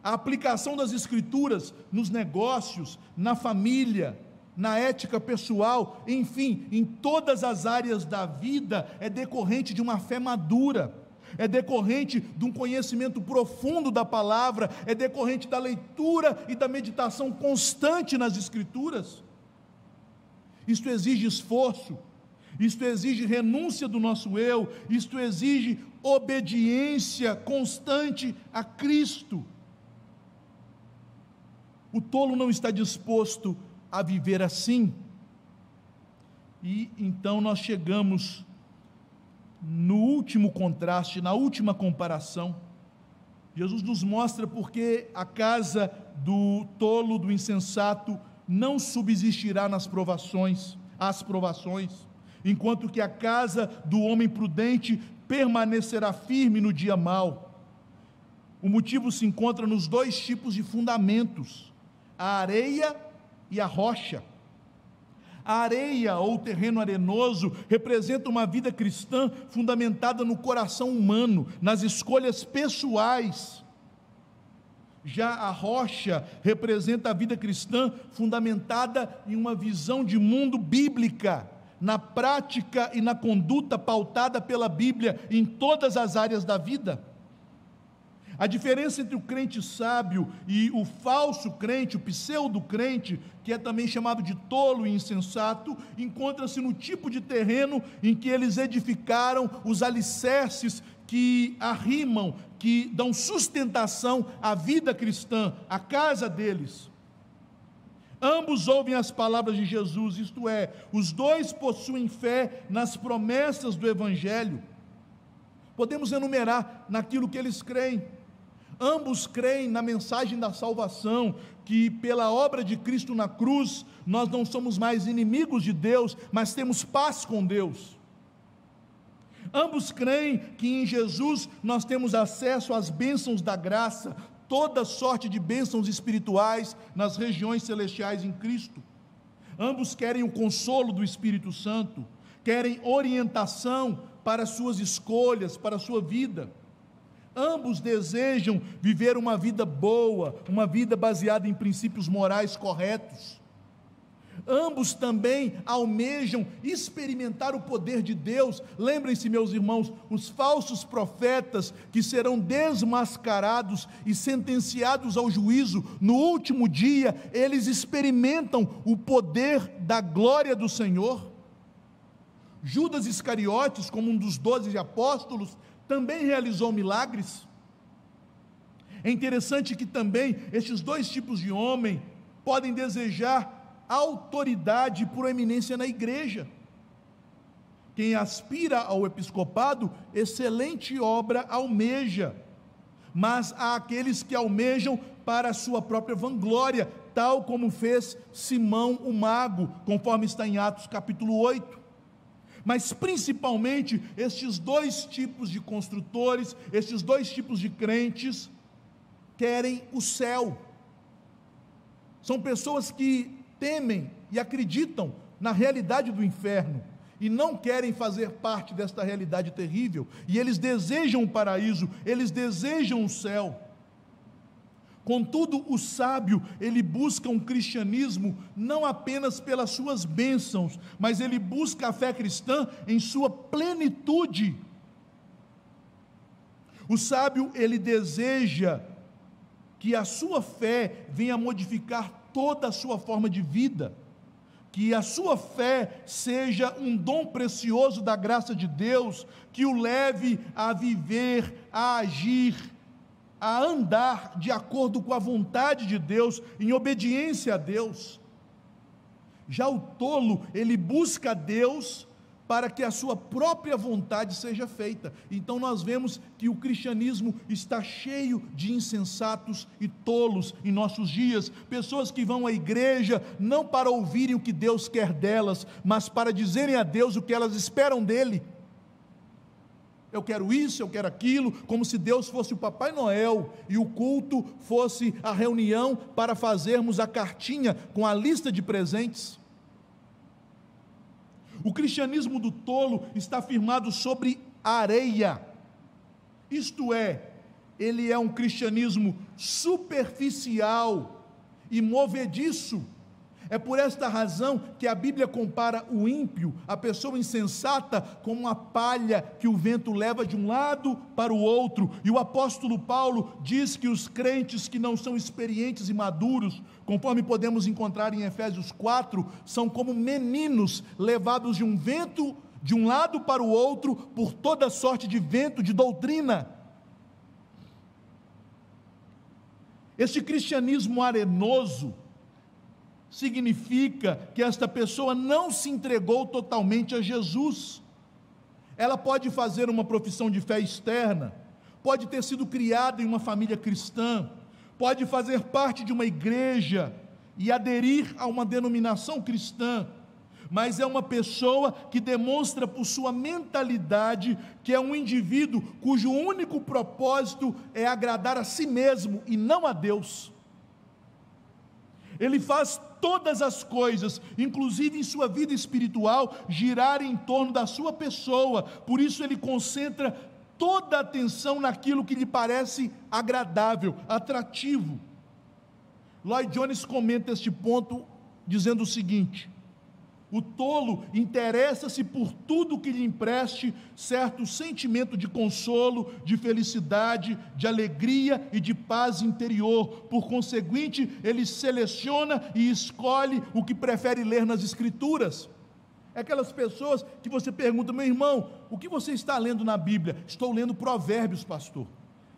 a aplicação das Escrituras nos negócios, na família, na ética pessoal, enfim, em todas as áreas da vida, é decorrente de uma fé madura, é decorrente de um conhecimento profundo da palavra, é decorrente da leitura e da meditação constante nas Escrituras. Isto exige esforço, isto exige renúncia do nosso eu, isto exige obediência constante a Cristo. O tolo não está disposto a viver assim. E então nós chegamos no último contraste, na última comparação. Jesus nos mostra porque a casa do tolo, do insensato, não subsistirá nas provações, enquanto que a casa do homem prudente permanecerá firme no dia mau. O motivo se encontra nos dois tipos de fundamentos, a areia e a rocha. A areia, ou terreno arenoso, representa uma vida cristã fundamentada no coração humano, nas escolhas pessoais. Já a rocha representa a vida cristã fundamentada em uma visão de mundo bíblica, na prática e na conduta pautada pela Bíblia em todas as áreas da vida. A diferença entre o crente sábio e o falso crente, o pseudo-crente, que é também chamado de tolo e insensato, encontra-se no tipo de terreno em que eles edificaram os alicerces que arrimam, que dão sustentação à vida cristã, à casa deles. Ambos ouvem as palavras de Jesus, isto é, os dois possuem fé nas promessas do Evangelho. Podemos enumerar naquilo que eles creem. Ambos creem na mensagem da salvação, que pela obra de Cristo na cruz, nós não somos mais inimigos de Deus, mas temos paz com Deus. Ambos creem que em Jesus nós temos acesso às bênçãos da graça, toda sorte de bênçãos espirituais nas regiões celestiais em Cristo. Ambos querem o consolo do Espírito Santo, querem orientação para suas escolhas, para a sua vida. Ambos desejam viver uma vida boa, uma vida baseada em princípios morais corretos. Ambos também almejam experimentar o poder de Deus. Lembrem-se, meus irmãos, os falsos profetas que serão desmascarados e sentenciados ao juízo no último dia, eles experimentam o poder da glória do Senhor. Judas Iscariotes, como um dos 12 apóstolos, também realizou milagres. É interessante que também estes dois tipos de homem podem desejar autoridade e proeminência na igreja. Quem aspira ao episcopado, excelente obra almeja, mas há aqueles que almejam para a sua própria vanglória, tal como fez Simão o mago, conforme está em Atos capítulo 8. Mas principalmente estes dois tipos de construtores, estes dois tipos de crentes, querem o céu. São pessoas que temem e acreditam na realidade do inferno e não querem fazer parte desta realidade terrível, e eles desejam o paraíso, eles desejam o céu. Contudo, o sábio, ele busca um cristianismo não apenas pelas suas bênçãos, mas ele busca a fé cristã em sua plenitude. O sábio, ele deseja que a sua fé venha modificar toda a sua forma de vida, que a sua fé seja um dom precioso da graça de Deus, que o leve a viver, a agir, a andar de acordo com a vontade de Deus, em obediência a Deus. Já o tolo, ele busca a Deus para que a sua própria vontade seja feita. Então nós vemos que o cristianismo está cheio de insensatos e tolos em nossos dias, pessoas que vão à igreja não para ouvirem o que Deus quer delas, mas para dizerem a Deus o que elas esperam dele. Eu quero isso, eu quero aquilo, como se Deus fosse o Papai Noel e o culto fosse a reunião para fazermos a cartinha com a lista de presentes. O cristianismo do tolo está firmado sobre areia, isto é, ele é um cristianismo superficial e movediço. É por esta razão que a Bíblia compara o ímpio, a pessoa insensata, como uma palha que o vento leva de um lado para o outro, e o apóstolo Paulo diz que os crentes que não são experientes e maduros, conforme podemos encontrar em Efésios 4, são como meninos levados de um vento de um lado para o outro por toda sorte de vento de doutrina. Este cristianismo arenoso significa que esta pessoa não se entregou totalmente a Jesus. Ela pode fazer uma profissão de fé externa, pode ter sido criada em uma família cristã, pode fazer parte de uma igreja e aderir a uma denominação cristã, mas é uma pessoa que demonstra por sua mentalidade que é um indivíduo cujo único propósito é agradar a si mesmo e não a Deus. Ele faz todas as coisas, inclusive em sua vida espiritual, girar em torno da sua pessoa. Por isso ele concentra toda a atenção naquilo que lhe parece agradável, atrativo. Lloyd Jones comenta este ponto dizendo o seguinte: o tolo interessa-se por tudo que lhe empreste certo sentimento de consolo, de felicidade, de alegria e de paz interior. Por conseguinte, ele seleciona e escolhe o que prefere ler nas Escrituras. É aquelas pessoas que você pergunta: meu irmão, o que você está lendo na Bíblia? Estou lendo Provérbios, pastor.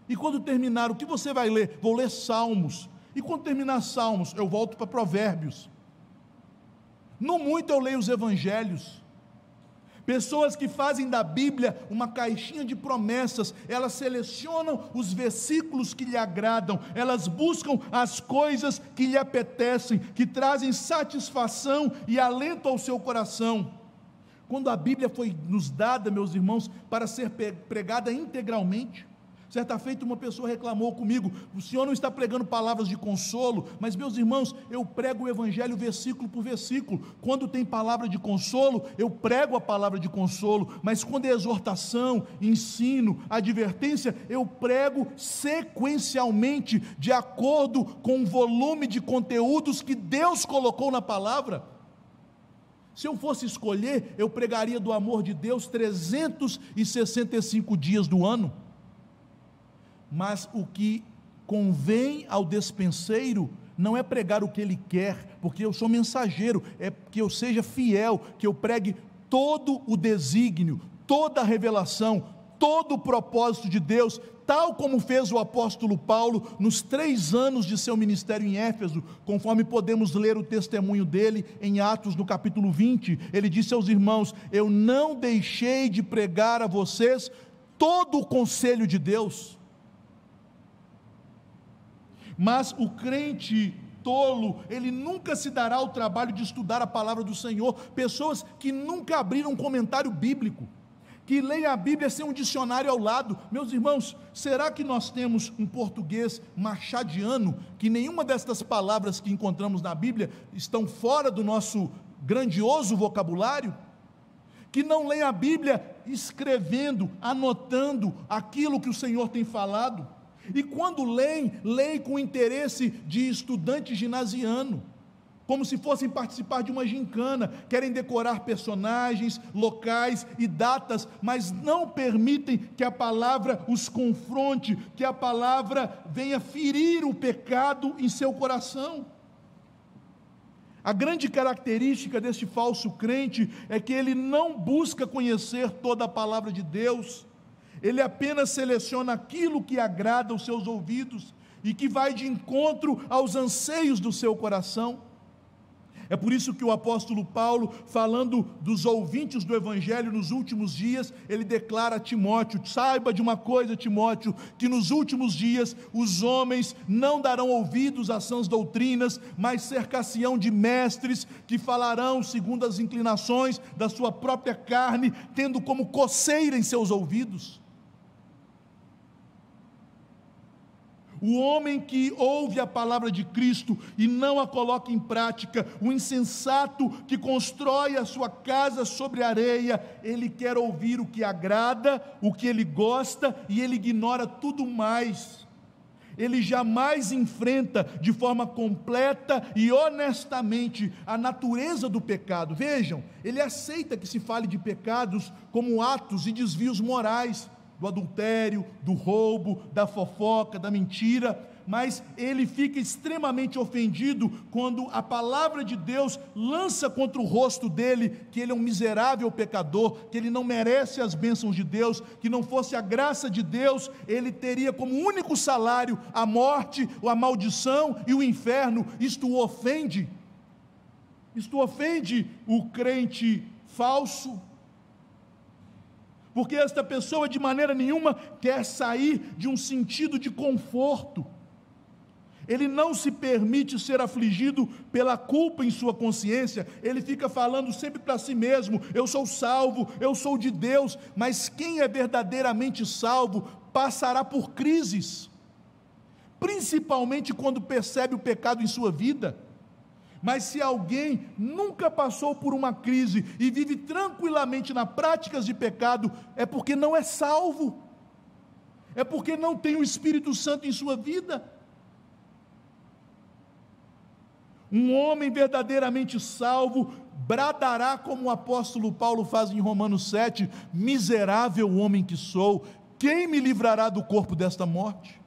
E quando terminar, o que você vai ler? Vou ler Salmos. E quando terminar Salmos, eu volto para Provérbios. No muito eu leio os evangelhos. Pessoas que fazem da Bíblia uma caixinha de promessas, elas selecionam os versículos que lhe agradam, elas buscam as coisas que lhe apetecem, que trazem satisfação e alento ao seu coração. Quando a Bíblia foi nos dada, meus irmãos, para ser pregada integralmente, certa feita uma pessoa reclamou comigo: o senhor não está pregando palavras de consolo. Mas meus irmãos, eu prego o evangelho versículo por versículo. Quando tem palavra de consolo, eu prego a palavra de consolo, mas quando é exortação, ensino, advertência, eu prego sequencialmente, de acordo com o volume de conteúdos que Deus colocou na palavra. Se eu fosse escolher, eu pregaria do amor de Deus 365 dias do ano. Mas o que convém ao despenseiro não é pregar o que ele quer, porque eu sou mensageiro, é que eu seja fiel, que eu pregue todo o desígnio, toda a revelação, todo o propósito de Deus, tal como fez o apóstolo Paulo nos 3 anos de seu ministério em Éfeso, conforme podemos ler o testemunho dele em Atos no capítulo 20, ele disse aos irmãos: eu não deixei de pregar a vocês todo o conselho de Deus. Mas o crente tolo, ele nunca se dará ao trabalho de estudar a palavra do Senhor. Pessoas que nunca abriram um comentário bíblico, que leem a Bíblia sem um dicionário ao lado. Meus irmãos, será que nós temos um português machadiano, que nenhuma destas palavras que encontramos na Bíblia estão fora do nosso grandioso vocabulário? Que não leem a Bíblia escrevendo, anotando aquilo que o Senhor tem falado? E quando leem com interesse de estudante ginasiano, como se fossem participar de uma gincana, querem decorar personagens, locais e datas, mas não permitem que a palavra os confronte, que a palavra venha ferir o pecado em seu coração. A grande característica deste falso crente é que ele não busca conhecer toda a palavra de Deus, ele apenas seleciona aquilo que agrada aos seus ouvidos e que vai de encontro aos anseios do seu coração. É por isso que o apóstolo Paulo, falando dos ouvintes do Evangelho nos últimos dias, ele declara a Timóteo: saiba de uma coisa, Timóteo, que nos últimos dias os homens não darão ouvidos às sãs doutrinas, mas cercar-se-ão de mestres que falarão segundo as inclinações da sua própria carne, tendo como coceira em seus ouvidos. O homem que ouve a palavra de Cristo e não a coloca em prática, o insensato que constrói a sua casa sobre areia, ele quer ouvir o que agrada, o que ele gosta, e ele ignora tudo mais. Ele jamais enfrenta de forma completa e honestamente a natureza do pecado. Vejam, ele aceita que se fale de pecados como atos e desvios morais, do adultério, do roubo, da fofoca, da mentira, mas ele fica extremamente ofendido quando a palavra de Deus lança contra o rosto dele que ele é um miserável pecador, que ele não merece as bênçãos de Deus, que não fosse a graça de Deus, ele teria como único salário a morte, a maldição e o inferno. Isto ofende o crente falso, porque esta pessoa de maneira nenhuma quer sair de um sentido de conforto. Ele não se permite ser afligido pela culpa em sua consciência. Ele fica falando sempre para si mesmo: eu sou salvo, eu sou de Deus. Mas quem é verdadeiramente salvo passará por crises, principalmente quando percebe o pecado em sua vida. Mas se alguém nunca passou por uma crise e vive tranquilamente nas práticas de pecado, é porque não é salvo, é porque não tem o Espírito Santo em sua vida. Um homem verdadeiramente salvo bradará, como o apóstolo Paulo faz em Romanos 7, miserável homem que sou, quem me livrará do corpo desta morte?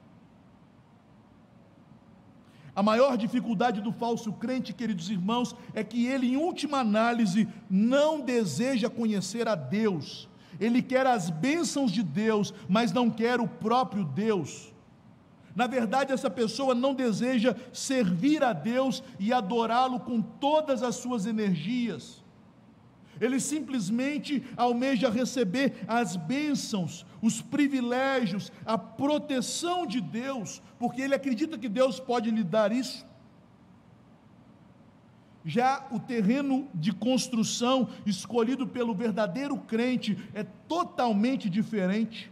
A maior dificuldade do falso crente, queridos irmãos, é que ele, em última análise, não deseja conhecer a Deus. Ele quer as bênçãos de Deus, mas não quer o próprio Deus. Na verdade, essa pessoa não deseja servir a Deus e adorá-lo com todas as suas energias. Ele simplesmente almeja receber as bênçãos, os privilégios, a proteção de Deus, porque ele acredita que Deus pode lhe dar isso. Já o terreno de construção escolhido pelo verdadeiro crente é totalmente diferente.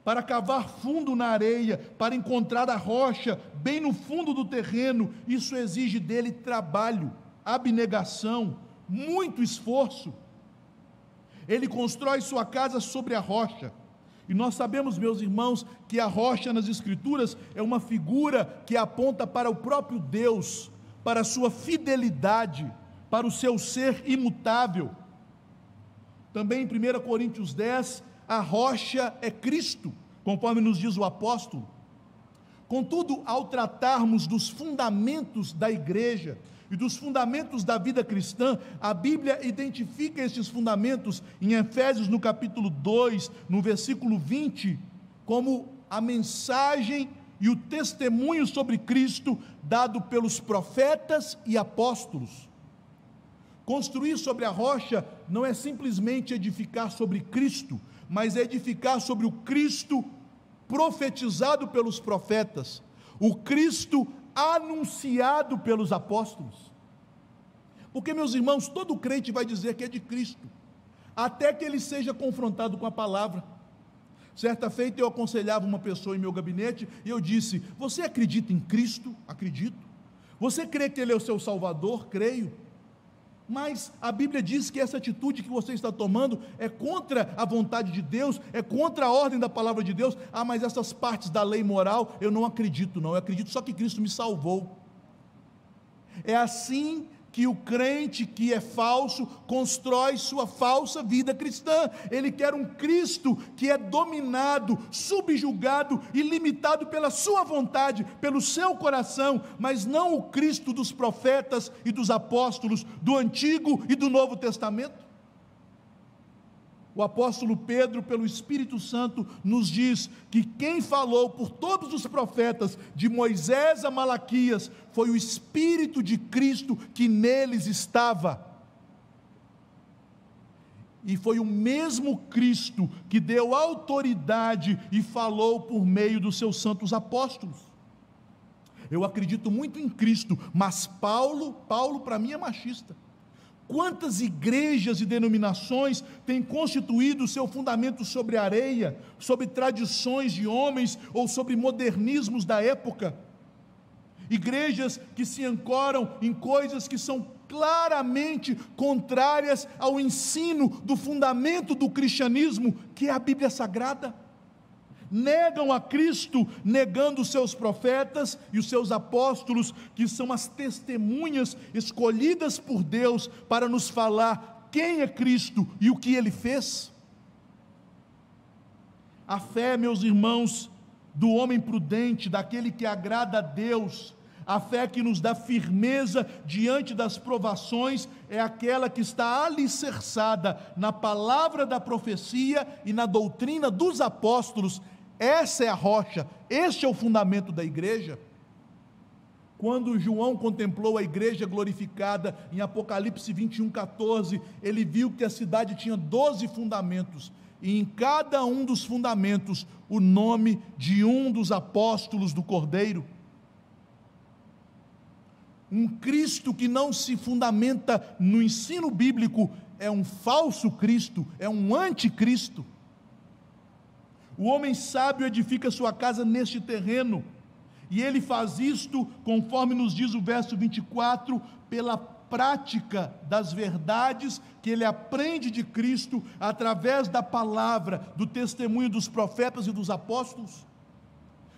Para cavar fundo na areia, para encontrar a rocha bem no fundo do terreno, isso exige dele trabalho, abnegação, muito esforço. Ele constrói sua casa sobre a rocha, e nós sabemos, meus irmãos, que a rocha nas Escrituras é uma figura que aponta para o próprio Deus, para a sua fidelidade, para o seu ser imutável. Também em 1 Coríntios 10, a rocha é Cristo, conforme nos diz o apóstolo. Contudo, ao tratarmos dos fundamentos da igreja e dos fundamentos da vida cristã, a Bíblia identifica esses fundamentos em Efésios, no capítulo 2, no versículo 20, como a mensagem e o testemunho sobre Cristo dado pelos profetas e apóstolos. Construir sobre a rocha não é simplesmente edificar sobre Cristo, mas é edificar sobre o Cristo profetizado pelos profetas, o Cristo anunciado pelos apóstolos. Porque, meus irmãos, todo crente vai dizer que é de Cristo, até que ele seja confrontado com a palavra. Certa feita eu aconselhava uma pessoa em meu gabinete e eu disse: você acredita em Cristo? Acredito. Você crê que Ele é o seu Salvador? Creio. Mas a Bíblia diz que essa atitude que você está tomando é contra a vontade de Deus, é contra a ordem da palavra de Deus. Ah, mas essas partes da lei moral eu não acredito, não. Eu acredito só que Cristo me salvou. É assim que o crente que é falso constrói sua falsa vida cristã. Ele quer um Cristo que é dominado, subjugado e limitado pela sua vontade, pelo seu coração, mas não o Cristo dos profetas e dos apóstolos, do Antigo e do Novo Testamento. O apóstolo Pedro, pelo Espírito Santo, nos diz que quem falou por todos os profetas, de Moisés a Malaquias, foi o Espírito de Cristo que neles estava. E foi o mesmo Cristo que deu autoridade e falou por meio dos seus santos apóstolos. Eu acredito muito em Cristo, mas Paulo para mim é machista. Quantas igrejas e denominações têm constituído o seu fundamento sobre areia, sobre tradições de homens ou sobre modernismos da época? Igrejas que se ancoram em coisas que são claramente contrárias ao ensino do fundamento do cristianismo, que é a Bíblia Sagrada. Negam a Cristo, negando os seus profetas e os seus apóstolos, que são as testemunhas escolhidas por Deus para nos falar quem é Cristo e o que Ele fez. A fé, meus irmãos, do homem prudente, daquele que agrada a Deus, a fé que nos dá firmeza diante das provações, é aquela que está alicerçada na palavra da profecia e na doutrina dos apóstolos. Essa é a rocha, este é o fundamento da igreja. Quando João contemplou a igreja glorificada em Apocalipse 21:14, ele viu que a cidade tinha 12 fundamentos, e em cada um dos fundamentos o nome de um dos apóstolos do Cordeiro. Um Cristo que não se fundamenta no ensino bíblico é um falso Cristo, é um anticristo. O homem sábio edifica sua casa neste terreno, e ele faz isto, conforme nos diz o verso 24, pela prática das verdades que ele aprende de Cristo, através da palavra, do testemunho dos profetas e dos apóstolos.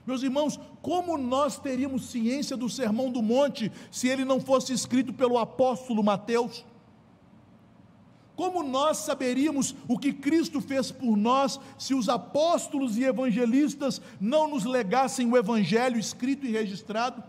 Meus irmãos, como nós teríamos ciência do Sermão do Monte, se ele não fosse escrito pelo apóstolo Mateus? Como nós saberíamos o que Cristo fez por nós, se os apóstolos e evangelistas não nos legassem o Evangelho escrito e registrado?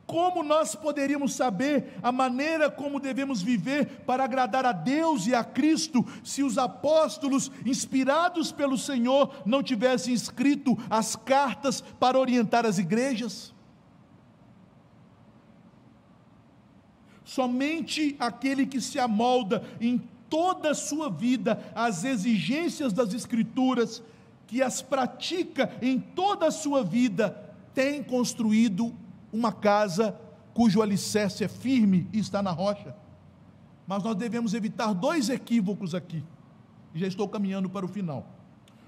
Como nós poderíamos saber a maneira como devemos viver para agradar a Deus e a Cristo, se os apóstolos, inspirados pelo Senhor, não tivessem escrito as cartas para orientar as igrejas? Somente aquele que se amolda em toda a sua vida às exigências das Escrituras, que as pratica em toda a sua vida, tem construído uma casa cujo alicerce é firme e está na rocha. Mas nós devemos evitar dois equívocos aqui, e já estou caminhando para o final.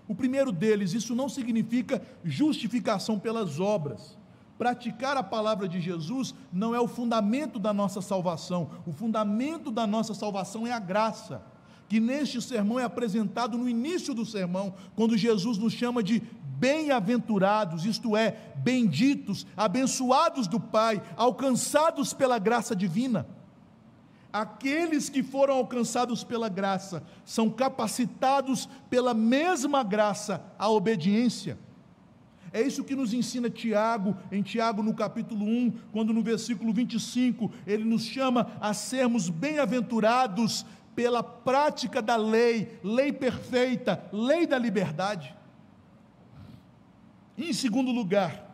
O primeiro deles, isso não significa justificação pelas obras. Praticar a palavra de Jesus não é o fundamento da nossa salvação. O fundamento da nossa salvação é a graça, que neste sermão é apresentado no início do sermão, quando Jesus nos chama de bem-aventurados, isto é, benditos, abençoados do Pai, alcançados pela graça divina. Aqueles que foram alcançados pela graça são capacitados pela mesma graça à obediência. É isso que nos ensina Tiago, em Tiago no capítulo 1, quando no versículo 25, ele nos chama a sermos bem-aventurados pela prática da lei, lei perfeita, lei da liberdade. E em segundo lugar,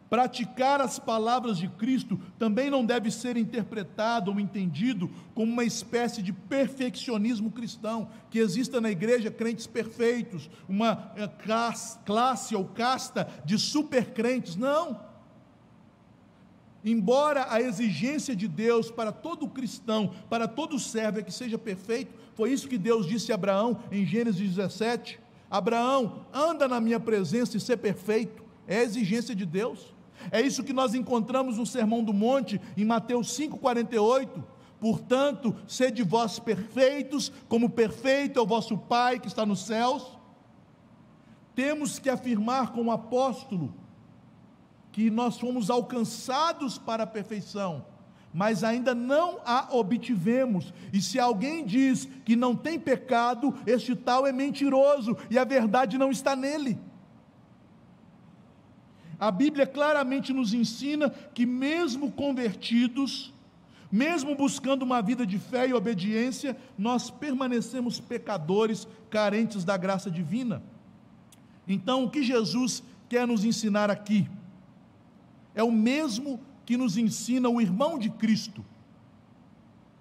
praticar as palavras de Cristo também não deve ser interpretado ou entendido como uma espécie de perfeccionismo cristão, que exista na igreja crentes perfeitos, uma classe ou casta de supercrentes. Não. Embora a exigência de Deus para todo cristão, para todo servo é que seja perfeito, foi isso que Deus disse a Abraão em Gênesis 17: Abraão, anda na minha presença e ser perfeito. É a exigência de Deus. É isso que nós encontramos no Sermão do Monte, em Mateus 5,48. Portanto, sede vós perfeitos, como perfeito é o vosso Pai que está nos céus. Temos que afirmar com o apóstolo que nós fomos alcançados para a perfeição, mas ainda não a obtivemos. E se alguém diz que não tem pecado, este tal é mentiroso, e a verdade não está nele. A Bíblia claramente nos ensina que mesmo convertidos, mesmo buscando uma vida de fé e obediência, nós permanecemos pecadores, carentes da graça divina. Então, o que Jesus quer nos ensinar aqui é o mesmo que nos ensina o irmão de Cristo,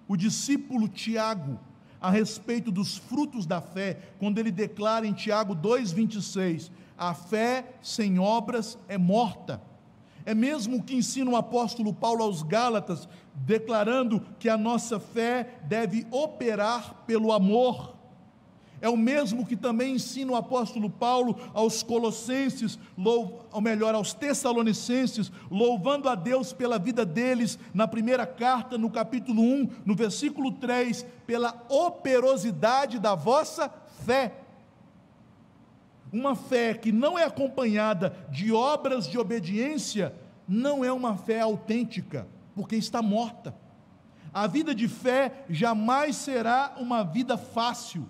o discípulo Tiago, a respeito dos frutos da fé, quando ele declara em Tiago 2,26, a fé sem obras é morta. É mesmo o que ensina o apóstolo Paulo aos Gálatas, declarando que a nossa fé deve operar pelo amor. É o mesmo que também ensina o apóstolo Paulo aos Colossenses, ou melhor, aos Tessalonicenses, louvando a Deus pela vida deles, na primeira carta, no capítulo 1, no versículo 3, pela operosidade da vossa fé. Uma fé que não é acompanhada de obras de obediência, não é uma fé autêntica, porque está morta. A vida de fé jamais será uma vida fácil.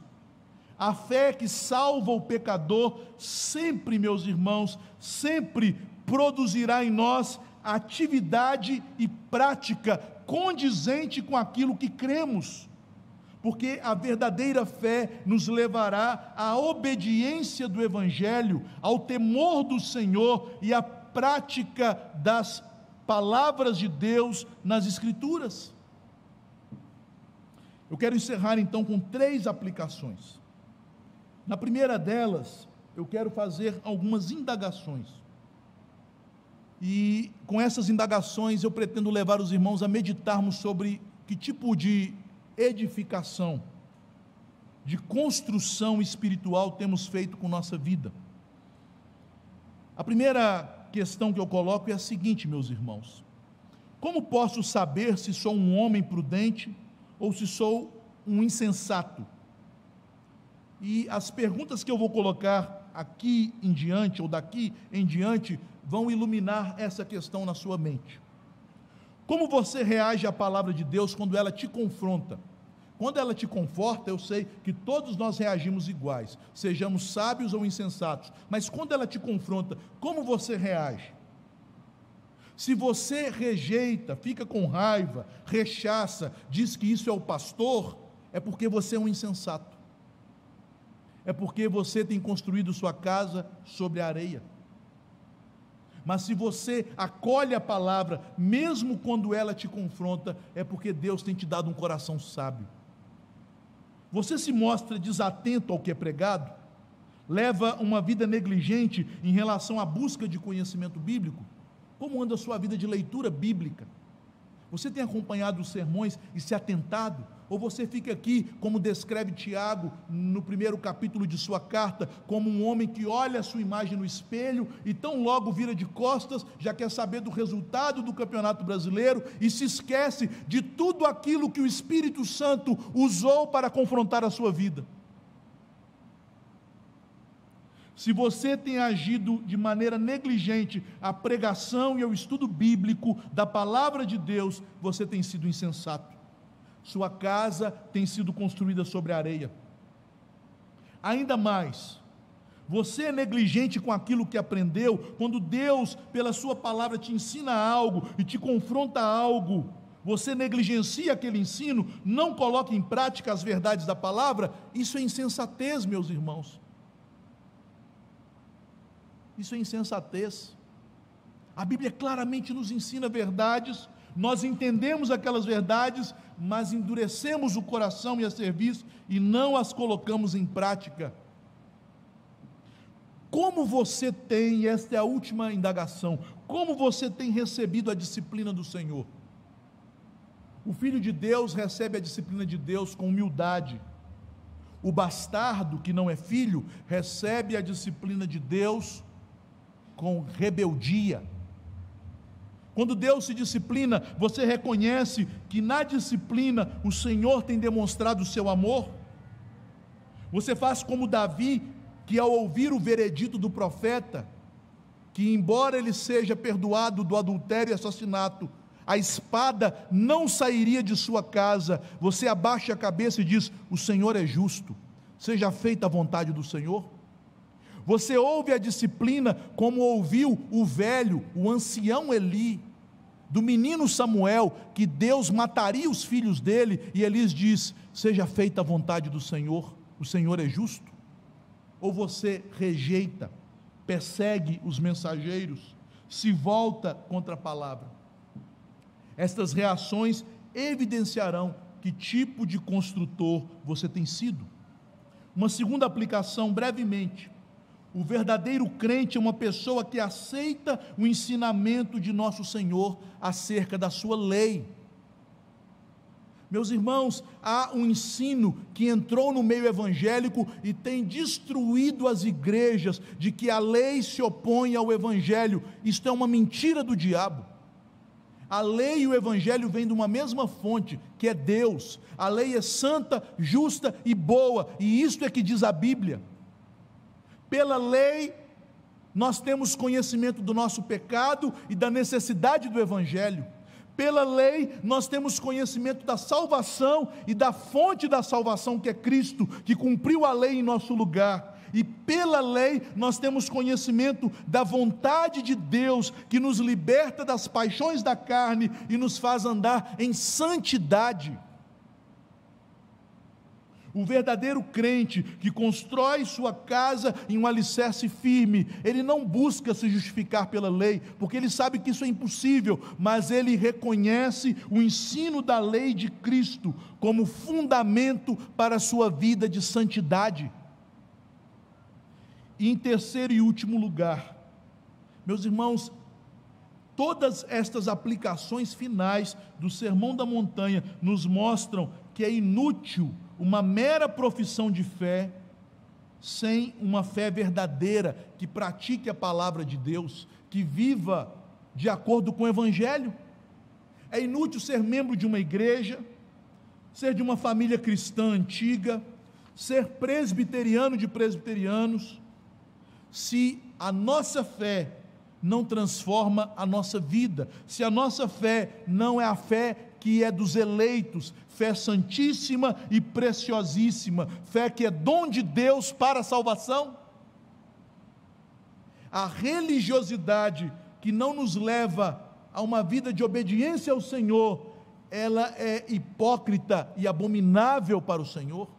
A fé que salva o pecador, sempre, meus irmãos, sempre produzirá em nós atividade e prática condizente com aquilo que cremos, porque a verdadeira fé nos levará à obediência do Evangelho, ao temor do Senhor e à prática das palavras de Deus nas Escrituras. Eu quero encerrar então com 3 aplicações. Na primeira delas, eu quero fazer algumas indagações. E com essas indagações eu pretendo levar os irmãos a meditarmos sobre que tipo de edificação, de construção espiritual temos feito com nossa vida. A primeira questão que eu coloco é a seguinte, meus irmãos: como posso saber se sou um homem prudente ou se sou um insensato? E as perguntas que eu vou colocar aqui em diante, ou daqui em diante, vão iluminar essa questão na sua mente. Como você reage à palavra de Deus quando ela te confronta? Quando ela te conforta, eu sei que todos nós reagimos iguais, sejamos sábios ou insensatos, mas quando ela te confronta, como você reage? Se você rejeita, fica com raiva, rechaça, diz que isso é o pastor, é porque você é um insensato. É porque você tem construído sua casa sobre a areia. Mas se você acolhe a palavra, mesmo quando ela te confronta, é porque Deus tem te dado um coração sábio. Você se mostra desatento ao que é pregado? Leva uma vida negligente em relação à busca de conhecimento bíblico? Como anda a sua vida de leitura bíblica? Você tem acompanhado os sermões e se atentado? Ou você fica aqui, como descreve Tiago, no primeiro capítulo de sua carta, como um homem que olha a sua imagem no espelho e tão logo vira de costas, já quer saber do resultado do Campeonato Brasileiro e se esquece de tudo aquilo que o Espírito Santo usou para confrontar a sua vida? Se você tem agido de maneira negligente à pregação e ao estudo bíblico da palavra de Deus, você tem sido insensato. sua casa tem sido construída sobre areia. Ainda mais, você é negligente com aquilo que aprendeu, quando Deus, pela sua palavra, te ensina algo e te confronta algo, você negligencia aquele ensino, não coloca em prática as verdades da palavra, isso é insensatez, meus irmãos. Isso é insensatez. A Bíblia claramente nos ensina verdades, nós entendemos aquelas verdades, mas endurecemos o coração e a serviço e não as colocamos em prática. Como você tem, e esta é a última indagação, como você tem recebido a disciplina do Senhor? O filho de Deus recebe a disciplina de Deus com humildade. O bastardo, que não é filho, recebe a disciplina de Deus com rebeldia. Quando Deus se disciplina, você reconhece que na disciplina o Senhor tem demonstrado o seu amor? Você faz como Davi, que ao ouvir o veredito do profeta, que embora ele seja perdoado do adultério e assassinato, a espada não sairia de sua casa, você abaixa a cabeça e diz: o Senhor é justo, seja feita a vontade do Senhor. Você ouve a disciplina como ouviu o velho, o ancião Eli, do menino Samuel, que Deus mataria os filhos dele, e Eli diz: seja feita a vontade do Senhor, o Senhor é justo. Ou você rejeita, persegue os mensageiros, se volta contra a palavra? Estas reações evidenciarão que tipo de construtor você tem sido. Uma segunda aplicação, brevemente: o verdadeiro crente é uma pessoa que aceita o ensinamento de nosso Senhor acerca da sua lei. Meus irmãos, há um ensino que entrou no meio evangélico e tem destruído as igrejas, de que a lei se opõe ao evangelho. Isto é uma mentira do diabo. A lei e o evangelho vêm de uma mesma fonte, que é Deus. A lei é santa, justa e boa, e isto é que diz a Bíblia. Pela lei, nós temos conhecimento do nosso pecado e da necessidade do evangelho. Pela lei, nós temos conhecimento da salvação e da fonte da salvação, que é Cristo, que cumpriu a lei em nosso lugar. E pela lei, nós temos conhecimento da vontade de Deus, que nos liberta das paixões da carne e nos faz andar em santidade. O verdadeiro crente que constrói sua casa em um alicerce firme, ele não busca se justificar pela lei, porque ele sabe que isso é impossível, mas ele reconhece o ensino da lei de Cristo como fundamento para a sua vida de santidade. E em terceiro e último lugar, meus irmãos, todas estas aplicações finais do Sermão da Montanha nos mostram que é inútil uma mera profissão de fé sem uma fé verdadeira, que pratique a palavra de Deus, que viva de acordo com o Evangelho. É inútil ser membro de uma igreja, ser de uma família cristã antiga, ser presbiteriano de presbiterianos, se a nossa fé não transforma a nossa vida, se a nossa fé não é a fé que é dos eleitos, fé santíssima e preciosíssima, fé que é dom de Deus para a salvação. A religiosidade que não nos leva a uma vida de obediência ao Senhor, ela é hipócrita e abominável para o Senhor.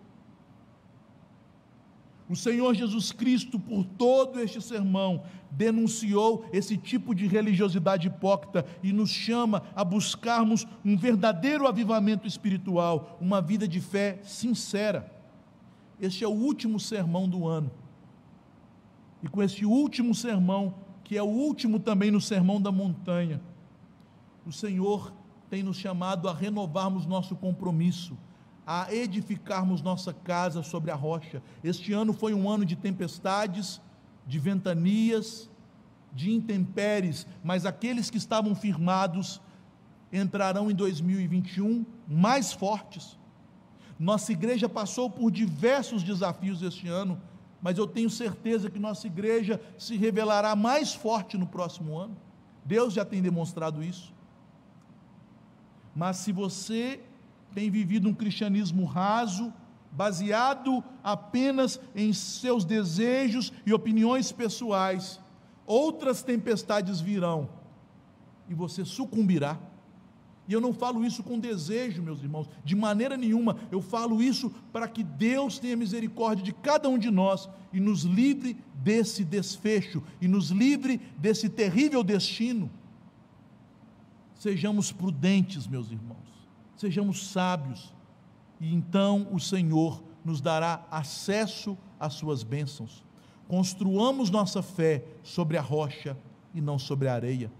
O Senhor Jesus Cristo, por todo este sermão, denunciou esse tipo de religiosidade hipócrita e nos chama a buscarmos um verdadeiro avivamento espiritual, uma vida de fé sincera. Este é o último sermão do ano. E com esse último sermão, que é o último também no Sermão da Montanha, o Senhor tem nos chamado a renovarmos nosso compromisso, a edificarmos nossa casa sobre a rocha. Este ano foi um ano de tempestades, de ventanias, de intempéries, mas aqueles que estavam firmados entrarão em 2021 mais fortes. Nossa igreja passou por diversos desafios este ano, mas eu tenho certeza que nossa igreja se revelará mais forte no próximo ano. Deus já tem demonstrado isso. Mas se você têm vivido um cristianismo raso, baseado apenas em seus desejos e opiniões pessoais. Outras tempestades virão e você sucumbirá. E eu não falo isso com desejo, meus irmãos, de maneira nenhuma. Eu falo isso para que Deus tenha misericórdia de cada um de nós e nos livre desse desfecho, e nos livre desse terrível destino. Sejamos prudentes, meus irmãos, sejamos sábios, e então o Senhor nos dará acesso às suas bênçãos. Construamos nossa fé sobre a rocha e não sobre a areia.